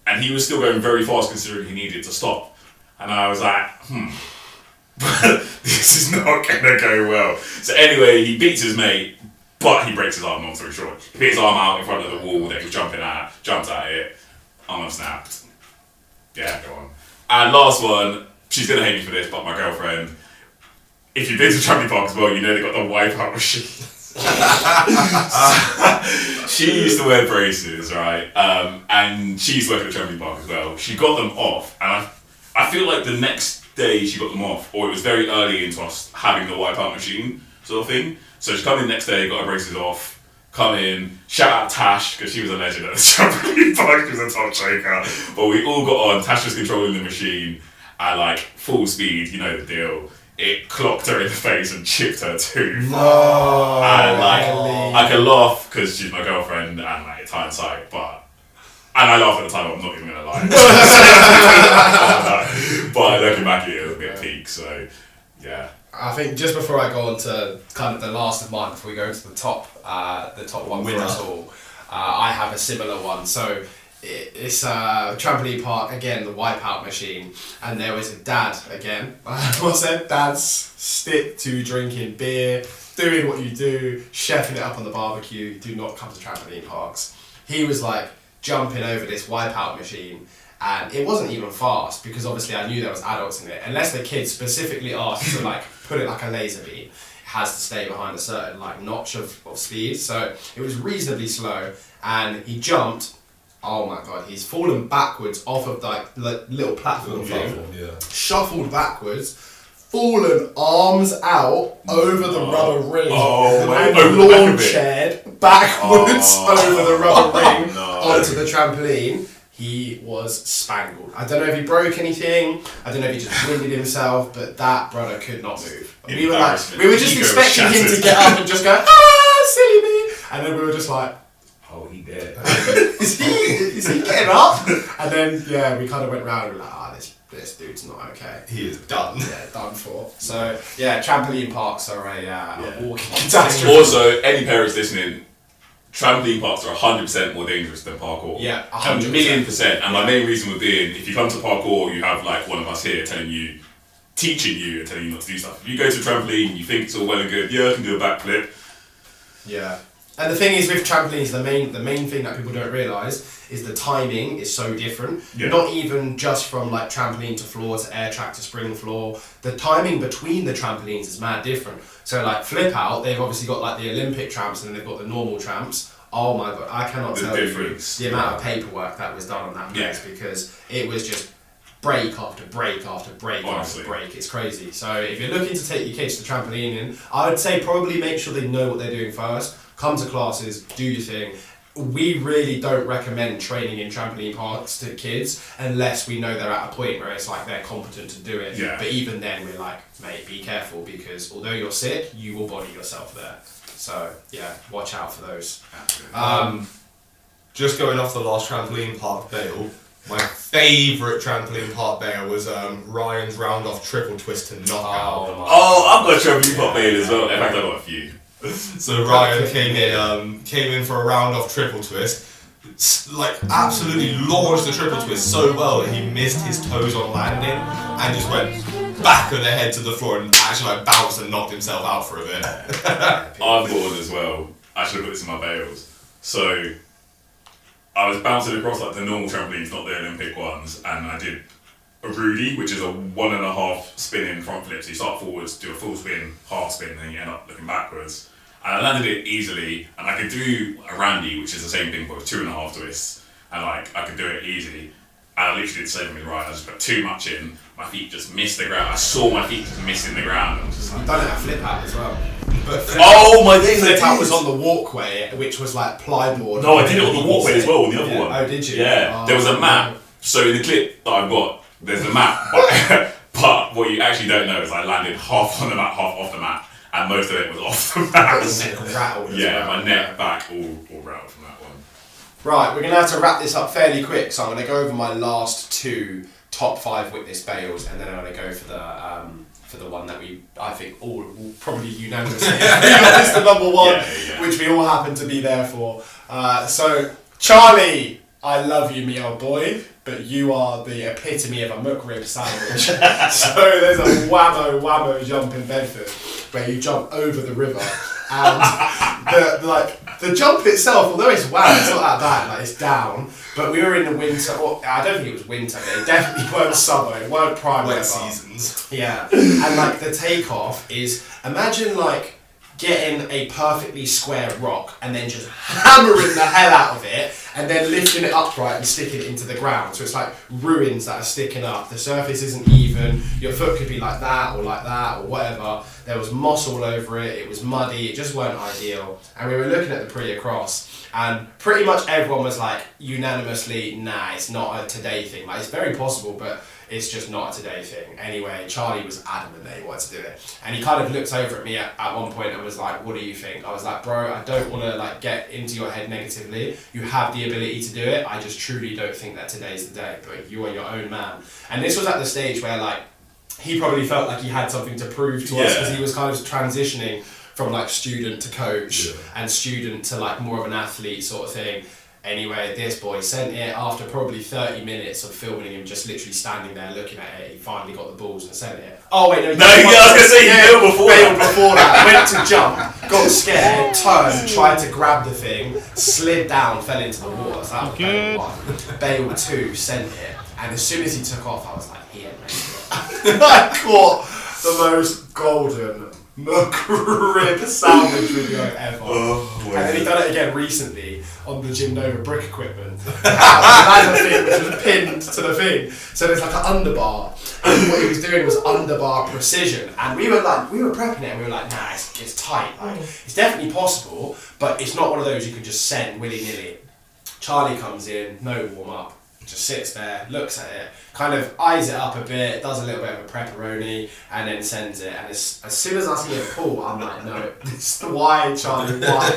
and he was still going very fast considering he needed to stop. And I was like, this is not gonna go well. So anyway, he beats his mate, but he breaks his arm, long story short. He beat his arm out in front of the wall that he was jumping at, jumped at it, arm snapped. Yeah, go on. And last one, she's gonna hate me for this, but my girlfriend, if you've been to trampoline park as well, you know they got the wipeout machine. She used to wear braces, right? And she used to work at the trampoline park as well. She got them off, and I feel like the next day she got them off, or it was very early into us having the wipeout machine sort of thing. So she come in the next day, got her braces off, come in, shout out Tash, because she was a legend at the trampoline park, she was a top shaker. But we all got on, Tash was controlling the machine at like full speed, you know the deal. It clocked her in the face and chipped her tooth. No. And like, I can laugh because she's my girlfriend and like it's hindsight, but. And I laughed at the time, I'm not even gonna lie. But looking back at it, it was a bit peak, so yeah. I think just before I go on to kind of the last of mine, before we go into the top one for us all, I have a similar one. So it's a trampoline park, again, the wipeout machine, and there was a dad, again, what's that? Dads stick to drinking beer, doing what you do, chefing it up on the barbecue, do not come to trampoline parks. He was like jumping over this wipeout machine, and it wasn't even fast because obviously I knew there was adults in it. Unless the kids specifically asked to like put it like a laser beam, it has to stay behind a certain like notch of speed. So it was reasonably slow, and he jumped. Oh my god, he's fallen backwards off of like little platform thing, shuffled backwards, fallen arms out over the rubber ring, and launch backwards over the rubber ring onto the trampoline. He was spangled. I don't know if he broke anything. I don't know if he just winded himself, but that brother could not move. We were just expecting him to get up and just go, silly me, and then we were just like, oh, he did. Is he getting up? And then we kind of went round and we were like, this dude's not okay. He is done. Yeah, done for. So trampoline parks are a walking catastrophe. Also, any parents listening, trampoline parks are 100% more dangerous than parkour. Yeah, 100%. 1,000,000%. And my main reason would be, if you come to parkour, you have like one of us here teaching you and telling you not to do stuff. If you go to a trampoline, you think it's all well and good, I can do a backflip. Yeah. And the thing is with trampolines, the main thing that people don't realise is the timing is so different. Yeah. Not even just from like trampoline to floor to air track to spring floor. The timing between the trampolines is mad different. So like flip out, they've obviously got like the Olympic tramps and they've got the normal tramps. Oh my god, I cannot tell you the amount of paperwork that was done on that place because it was just break after break after break after break. It's crazy. So if you're looking to take your kids to trampolining, I would say probably make sure they know what they're doing first. Come to classes, do your thing. We really don't recommend training in trampoline parks to kids unless we know they're at a point where it's like they're competent to do it. Yeah. But even then, we're like, mate, be careful because although you're sick, you will body yourself there. So watch out for those. Just going off the last trampoline park bail, my favourite trampoline park bail was Ryan's round off triple twist to knockout. I've got a trampoline park bail as well. In fact, I've got a few. So Ryan came in for a round off triple twist, like absolutely launched the triple twist so well that he missed his toes on landing and just went back of the head to the floor and actually like bounced and knocked himself out for a bit. I've got one as well. I should have put this in my bails. So I was bouncing across like the normal trampolines, not the Olympic ones, and I did a Rudy, which is a 1.5 spin in front flip. So you start forwards, do a full spin, half spin, and then you end up looking backwards. And I landed it easily, and I could do a Randy, which is the same thing, but with 2.5 twists, and like I could do it easy. And I literally did the same with Ryan. I just put too much in, my feet just missed the ground. I saw my feet just missing the ground. I was just like, you've done it at flip out as well. My days! Flip out was on the walkway, which was like plyboard. No, I did it on the walkway as well, on the other one. Oh, did you? Yeah, there was a map. So in the clip that I've got, there's a map, but what you actually don't know is I landed half on the map, half off the map. And most of it was off the map. Rattled my neck, back, all rattled from that one. Right, we're going to have to wrap this up fairly quick, so I'm going to go over my last 2 top 5 witness bails, and then I'm going to go for for the one that I think all will probably unanimously is the number one, which we all happen to be there for. So, Charlie, I love you, me old boy, but you are the epitome of a McRib sandwich. So there's a whammo jump in Bedford where you jump over the river, and the jump itself, although it's wow, it's not that bad, like it's down. But we were in the winter, or I don't think it was winter, but it definitely weren't summer, it weren't prime weather. seasons. Yeah, and like the takeoff is, imagine like getting a perfectly square rock and then just hammering the hell out of it and then lifting it upright and sticking it into the ground. So it's like ruins that are sticking up. The surface isn't even. Your foot could be like that or whatever. There was moss all over it. It was muddy. It just weren't ideal. And we were looking at the pre-across and pretty much everyone was like unanimously, nah, it's not a today thing. Like it's very possible, but it's just not a today thing. Anyway, Charlie was adamant that he wanted to do it. And he kind of looked over at me at one point and was like, what do you think? I was like, bro, I don't want to like get into your head negatively. You have the ability to do it. I just truly don't think that today's the day. But you are your own man. And this was at the stage where like, he probably felt like he had something to prove to us because he was kind of transitioning from like student to coach and student to like more of an athlete sort of thing. Anyway, this boy sent it after probably 30 minutes of filming him just literally standing there looking at it. He finally got the balls and sent it. Oh wait, no, I was going to say you bailed before that. Went to jump, got scared, turned, tried to grab the thing, slid down, fell into the water. So that was bail 1. Bail 2 sent it, and as soon as he took off, I was like, he ain't making it. I caught the most golden McRib sandwich video ever. And then he done it again recently on the Gym Nova brick equipment. Another thing which was pinned to the thing. So there's like an underbar. And what he was doing was underbar precision. And we were prepping it and we were like, nah, it's tight. Like, it's definitely possible, but it's not one of those you can just send willy-nilly. Charlie comes in, no warm-up. Just sits there, looks at it, kind of eyes it up a bit, does a little bit of a pepperoni, and then sends it. And as soon as I see it pull, I'm like, no, it's the why, Charlie, why?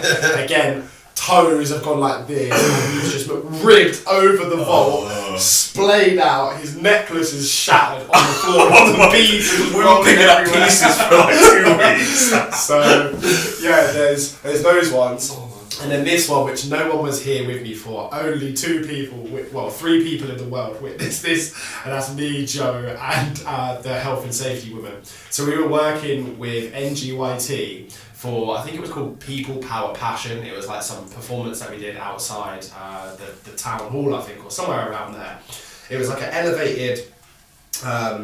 Again, toes have gone like this, and he's just ribbed over the vault, splayed out, his necklace is shattered on the floor, the beads are we were picking up pieces for like 2 weeks. So, yeah, there's those ones. And then this one, which no one was here with me for, only 3 people in the world witnessed this, and that's me, Joe, and the health and safety woman. So we were working with NGYT for, I think it was called People Power Passion. It was like some performance that we did outside the town hall, I think, or somewhere around there. It was like an elevated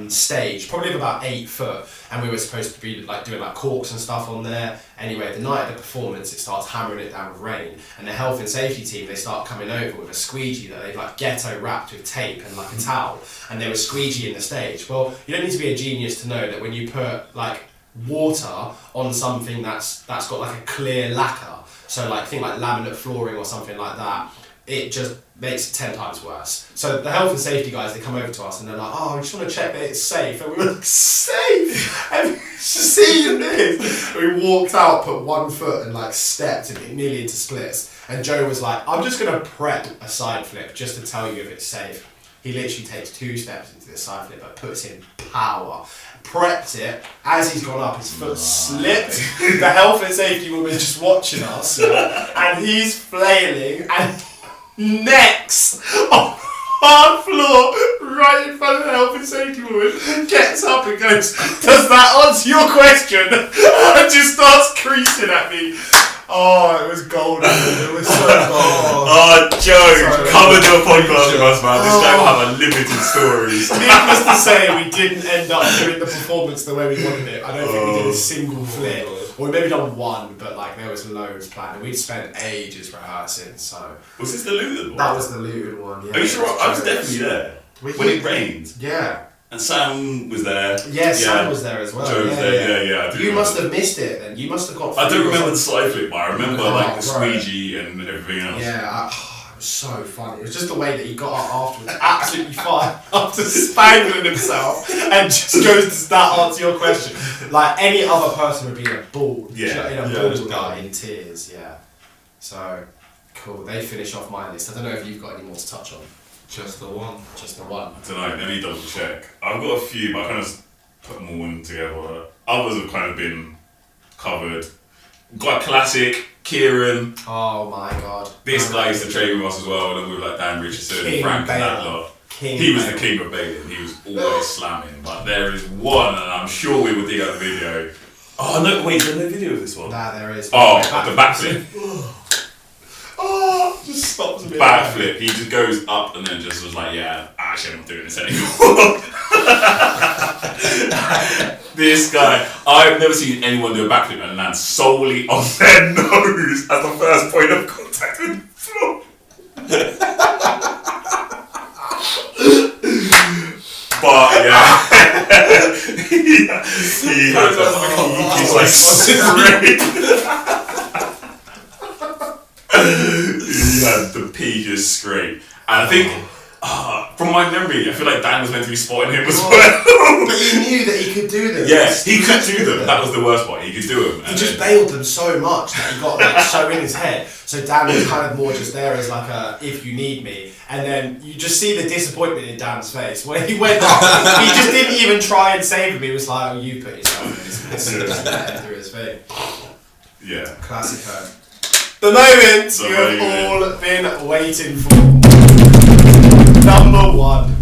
stage, probably of about 8 foot, and we were supposed to be like doing like corks and stuff on there. Anyway, the night of the performance, it starts hammering it down with rain, and the health and safety team, they start coming over with a squeegee that they've like ghetto wrapped with tape and like a towel, and they were squeegeeing the stage. Well, you don't need to be a genius to know that when you put like water on something that's got like a clear lacquer, so like think like laminate flooring or something like that, it just makes it 10 times worse. So the health and safety guys, they come over to us and they're like, oh, I just want to check that it's safe. And we were like, safe? Have you seen this? And we walked out, put 1 foot and like stepped and it nearly into splits. And Joe was like, I'm just going to prep a side flip just to tell you if it's safe. He literally takes 2 steps into the side flip but puts in power. Prepped it. As he's gone up, his foot slipped. The health and safety woman is just watching us and he's flailing and necks on hard floor right in front of the health and safety woman, gets up and goes, does that answer your question? And just starts creasing at me. Oh, it was golden. It was so golden. Oh, Joe, come and do a podcast with us, man. This guy will have unlimited stories. Needless to say, we didn't end up doing the performance the way we wanted it. I don't think we did a single flip. Or we maybe done 1, but like there was loads planned. And we'd spent ages rehearsing, so... Was this the Luton one? That was the Luton one, yeah. Are you sure? I was definitely there. When it rained. Yeah. And Sam was there. Yeah, Sam was there as well. Joe was there, yeah. You must have missed it then. You must have got... I don't remember the side flip, but I remember like the squeegee and everything else. Yeah, it was so funny. It was just the way that he got up afterwards, absolutely fine, after spangling himself, and just goes, does that answer your question? Like any other person would be in a ball, in tears, yeah. So, cool. They finish off my list. I don't know if you've got any more to touch on. Just the one. Just the one. I don't know, let me double check. I've got a few, but I kind of put them all in together. Others have kind of been covered. Got classic Kieran. Oh my god. This guy used to train with us as well, along with like Dan Richardson, King Frank, and that Bailey. lot. King He was Bailey. the king of bailing. He was always slamming. But there is one, and I'm sure we will dig out the video. Oh no! Wait, there's no video of this one. Nah, there is. Oh, the backflip. Oh, just stops a bit. Backflip. He just goes up and then just was like, yeah, actually I'm not doing this anymore. This guy, I've never seen anyone do a backflip and land solely on their nose as the first point of contact with the floor. But yeah, he has like scrape. He had the peakiest scrape, and I think from my memory, I feel like Dan was meant to be spotting him as well. But he knew that he could do them. Yeah, he could do them. That was the worst part. He could do them. He just bailed them so much that he got like so in his head. So Dan was kind of more just there as like a if you need me. And then you just see the disappointment in Dan's face when he went up. He just didn't even try and save him. He was like, oh, you put yourself in this through his thing. Yeah. Classico. The moment The you have moment. all been waiting for. Number one.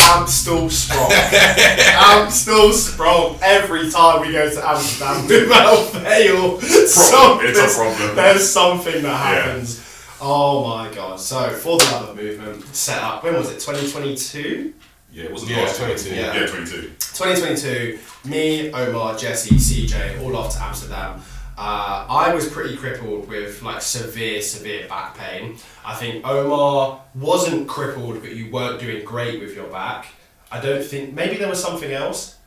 I'm still strong. I'm still strong every time we go to Amsterdam without fail. It's a problem. There's something that happens. Oh my god. So, for the other movement, set up, when was it? 2022? Yeah, it wasn't Yeah, last 22. year. Yeah, 22. 2022, me, Omar, Jesse, CJ, all off to Amsterdam. I was pretty crippled with like severe back pain. I think Omar wasn't crippled, but you weren't doing great with your back. I don't think, maybe there was something else.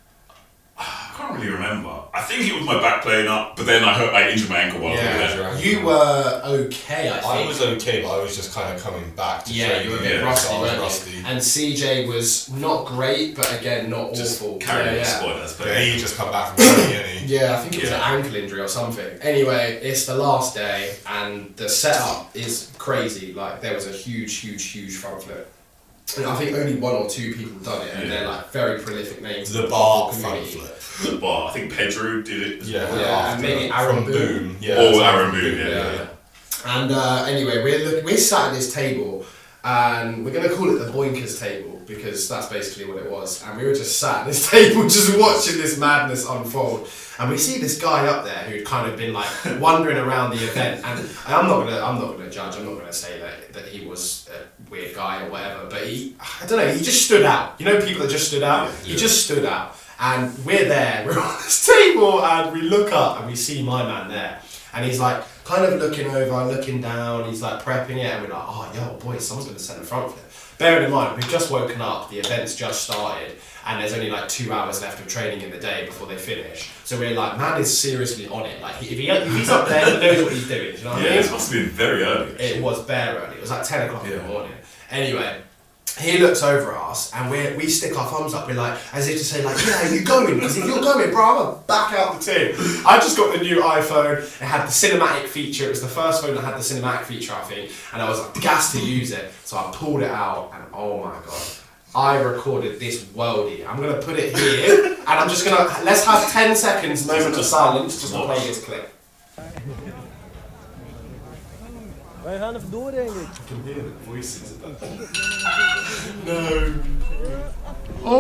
I can't really remember. I think it was my back playing up, but then I injured my ankle while I was there. You were okay, I think. I was okay, but I was just kind of coming back to Yeah, training. you were a bit Yeah, rusty, so I was weren't rusty. you? And CJ was not great, but again, not Just awful. carrying the squad as But he just come back from training, didn't he? Yeah, I think it was an ankle injury or something. Anyway, it's the last day, and the setup is crazy. Like, there was a huge front flip. And I think only one or two people done it, and they're like very prolific names. The in bar front community. flip. The bar. I think Pedro did it. Yeah, Yeah, and maybe Aaron from Boone. Yeah, Oh, Aaron Boone, Yeah. And anyway, we're sat at this table, and we're going to call it the Boinkers table, because that's basically what it was. And we were just sat at this table just watching this madness unfold. And we see this guy up there who'd kind of been like wandering around the event. And I'm not gonna judge. I'm not gonna say that he was a weird guy or whatever. But I don't know. He just stood out. You know, people that just stood out. Yeah. He just stood out. And we're there. We're on this table, and we look up, and we see my man there. And he's like kind of looking over, looking down. He's like prepping it, and we're like, oh, yo, boy, someone's gonna send a front flip. Bearing in mind, we've just woken up, the event's just started, and there's only like 2 hours left of training in the day before they finish. So we're like, man is seriously on it. Like, if he's up there, he knows what he's doing. Do you know what I mean? Yeah, this must have been very early. It was bare early. It was like 10 o'clock in the morning. Anyway, he looks over at us, and we stick our thumbs up. We're like, as if to say, like, yeah, you going? Because if you're going, bro, I'm gonna back out the team. I just got the new iPhone. It had the cinematic feature. It was the first phone that had the cinematic feature, I think. And I was like, gassed to use it. So I pulled it out, and oh my god, I recorded this worldie. I'm gonna put it here, and I'm just gonna let's have 10 seconds moment of silence just to play this clip. Wij gaan even door, denk ik. I can hear the voices. No. Oh!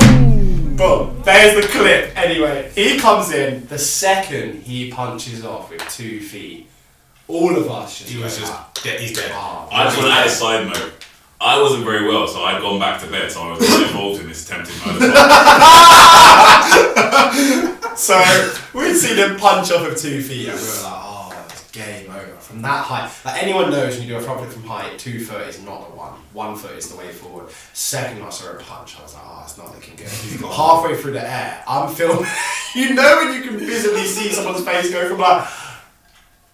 Boom. There's the clip. Anyway, he comes in the second he punches off with 2 feet. All of us just. He was just dead. He's dead. Oh, I just want to add a side note. I wasn't very well, so I'd gone back to bed, so I was not involved in this attempted murder. So we'd seen him punch off of 2 feet, and we were like, oh, it's game over. From that height, like anyone knows when you do a front flip from height, 2 foot is not the one. 1 foot is the way forward. Second I saw a punch, I was like, oh, it's not looking good. Halfway through the air, I'm filming. You know when you can visibly see someone's face go from like.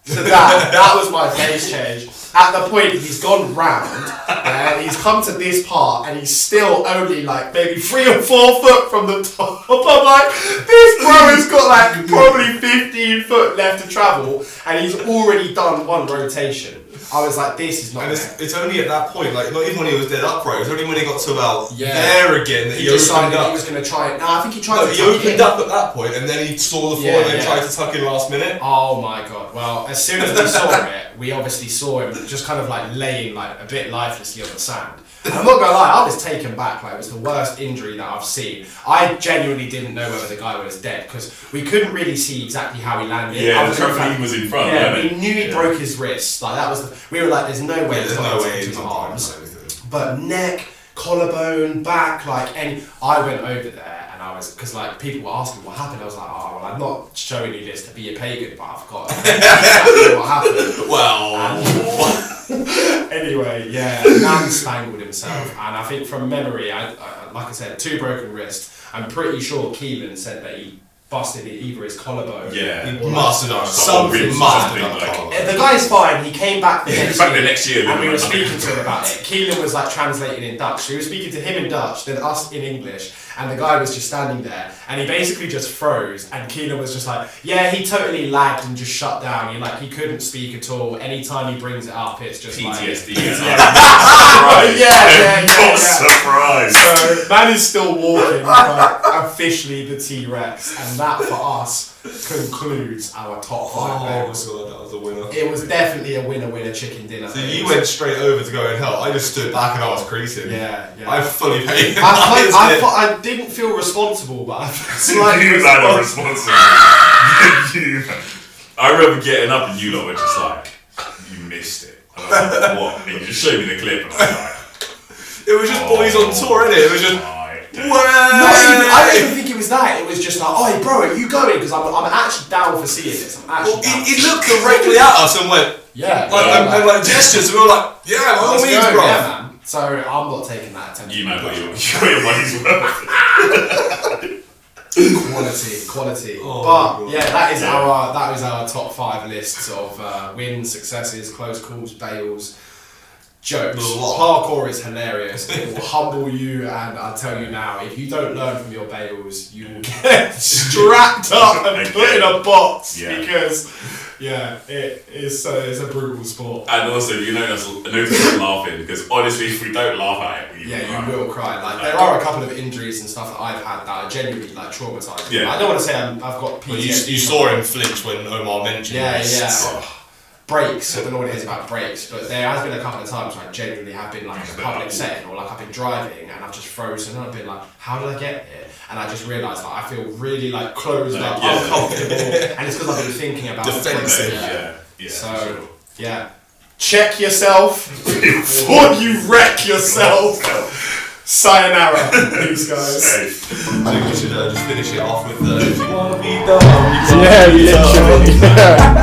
So that was my face change. At the point he's gone round, and he's come to this part, and he's still only like maybe 3 or 4 foot from the top. I'm like, this bro has got like probably 15 foot left to travel, and he's already done 1 rotation. I was like, this is not. And it's only at that point, like not even when he was dead upright. It was only when he got to about Yeah. there again that He he decided opened up. he was going to try it. No, I think he tried No, to he tuck opened in. up at that point, and then he saw the floor Yeah, and then yeah. tried to tuck in last minute. Oh my god. Well, as soon as we saw it, we obviously saw him just kind of like laying like a bit lifelessly on the sand. And I'm not gonna lie, I was taken back. Like, it was the worst injury that I've seen. I genuinely didn't know whether the guy was dead because we couldn't really see exactly how he landed. Yeah, Other the than trampoline was in front. Yeah, wasn't we it? knew he broke his wrist. Like that was. We were like, there's no way. There's it's no got way into he's his on arms. But neck, collarbone, back, like any. I went over there and I was because like people were asking what happened. I was like, oh well, I'm not showing you this to be a pagan, but I've got exactly what happened. Well, Anyway, yeah, man spangled himself, and I think from memory, like I said, 2 broken wrists. I'm pretty sure Keelan said that he busted either his collarbone. Yeah. he must have done Something something. must have Must done, have done. like- The guy's fine. He came back the next back year. the next year, And we were like- speaking to him about it. Keelan was like translating in Dutch. So we were speaking to him in Dutch, then us in English, and the guy was just standing there, and he basically just froze. And Keelan was just like, yeah, he totally lagged and just shut down. He couldn't speak at all. Anytime he brings it up, it's just PTSD. Like, yeah. Got surprised. So man is still walking, but officially the T-Rex, and that for us concludes our top 5 Oh my bales. god, that was a winner. It was definitely a winner chicken dinner. So you went straight over to go and help. I just stood back and I was creasing. Yeah. I fully paid. I didn't feel responsible, but I felt slightly You lot are responsible. responsible. I remember getting up and you lot were just like, you missed it. And I was like, what? And you just showed me the clip and I was like, It was just boys on tour, innit? It was just. I don't even think it was that. It was just like, oh, bro, are you going? Because I'm actually down for seeing this. I'm actually down. He looked directly at us and went, Yeah. like gestures, and we were like, yeah, by all Let's means, go, bro. yeah, man. So I'm not taking that attention. You man got your money's worth. Quality. Oh, But my yeah, God. that is our top 5 lists of wins, successes, close calls, bails, jokes. There's a lot. Parkour is hilarious. It will humble you, and I'll tell you now, if you don't learn from your bails, you will get strapped up and put in a box because it's a brutal sport. And also, you know, notice laughing because honestly, if we don't laugh at it, You will cry. Like there are a couple of injuries and stuff that I've had that are genuinely like traumatizing. Yeah. I don't want to say I've got PTSD. But you saw him flinch when Omar mentioned this. Brakes, I don't know what it is about brakes, but there has been a couple of times where I genuinely have been like in a public setting or like I've been driving and I've just frozen and I've been like, how did I get here? And I just realised like I feel really like closed up, uncomfortable, and it's because I've been thinking about Defensive. Yeah. So, check yourself before you wreck yourself. Sayonara, these guys. I think we should just finish it off with if you want to be dumb, Yeah, literally.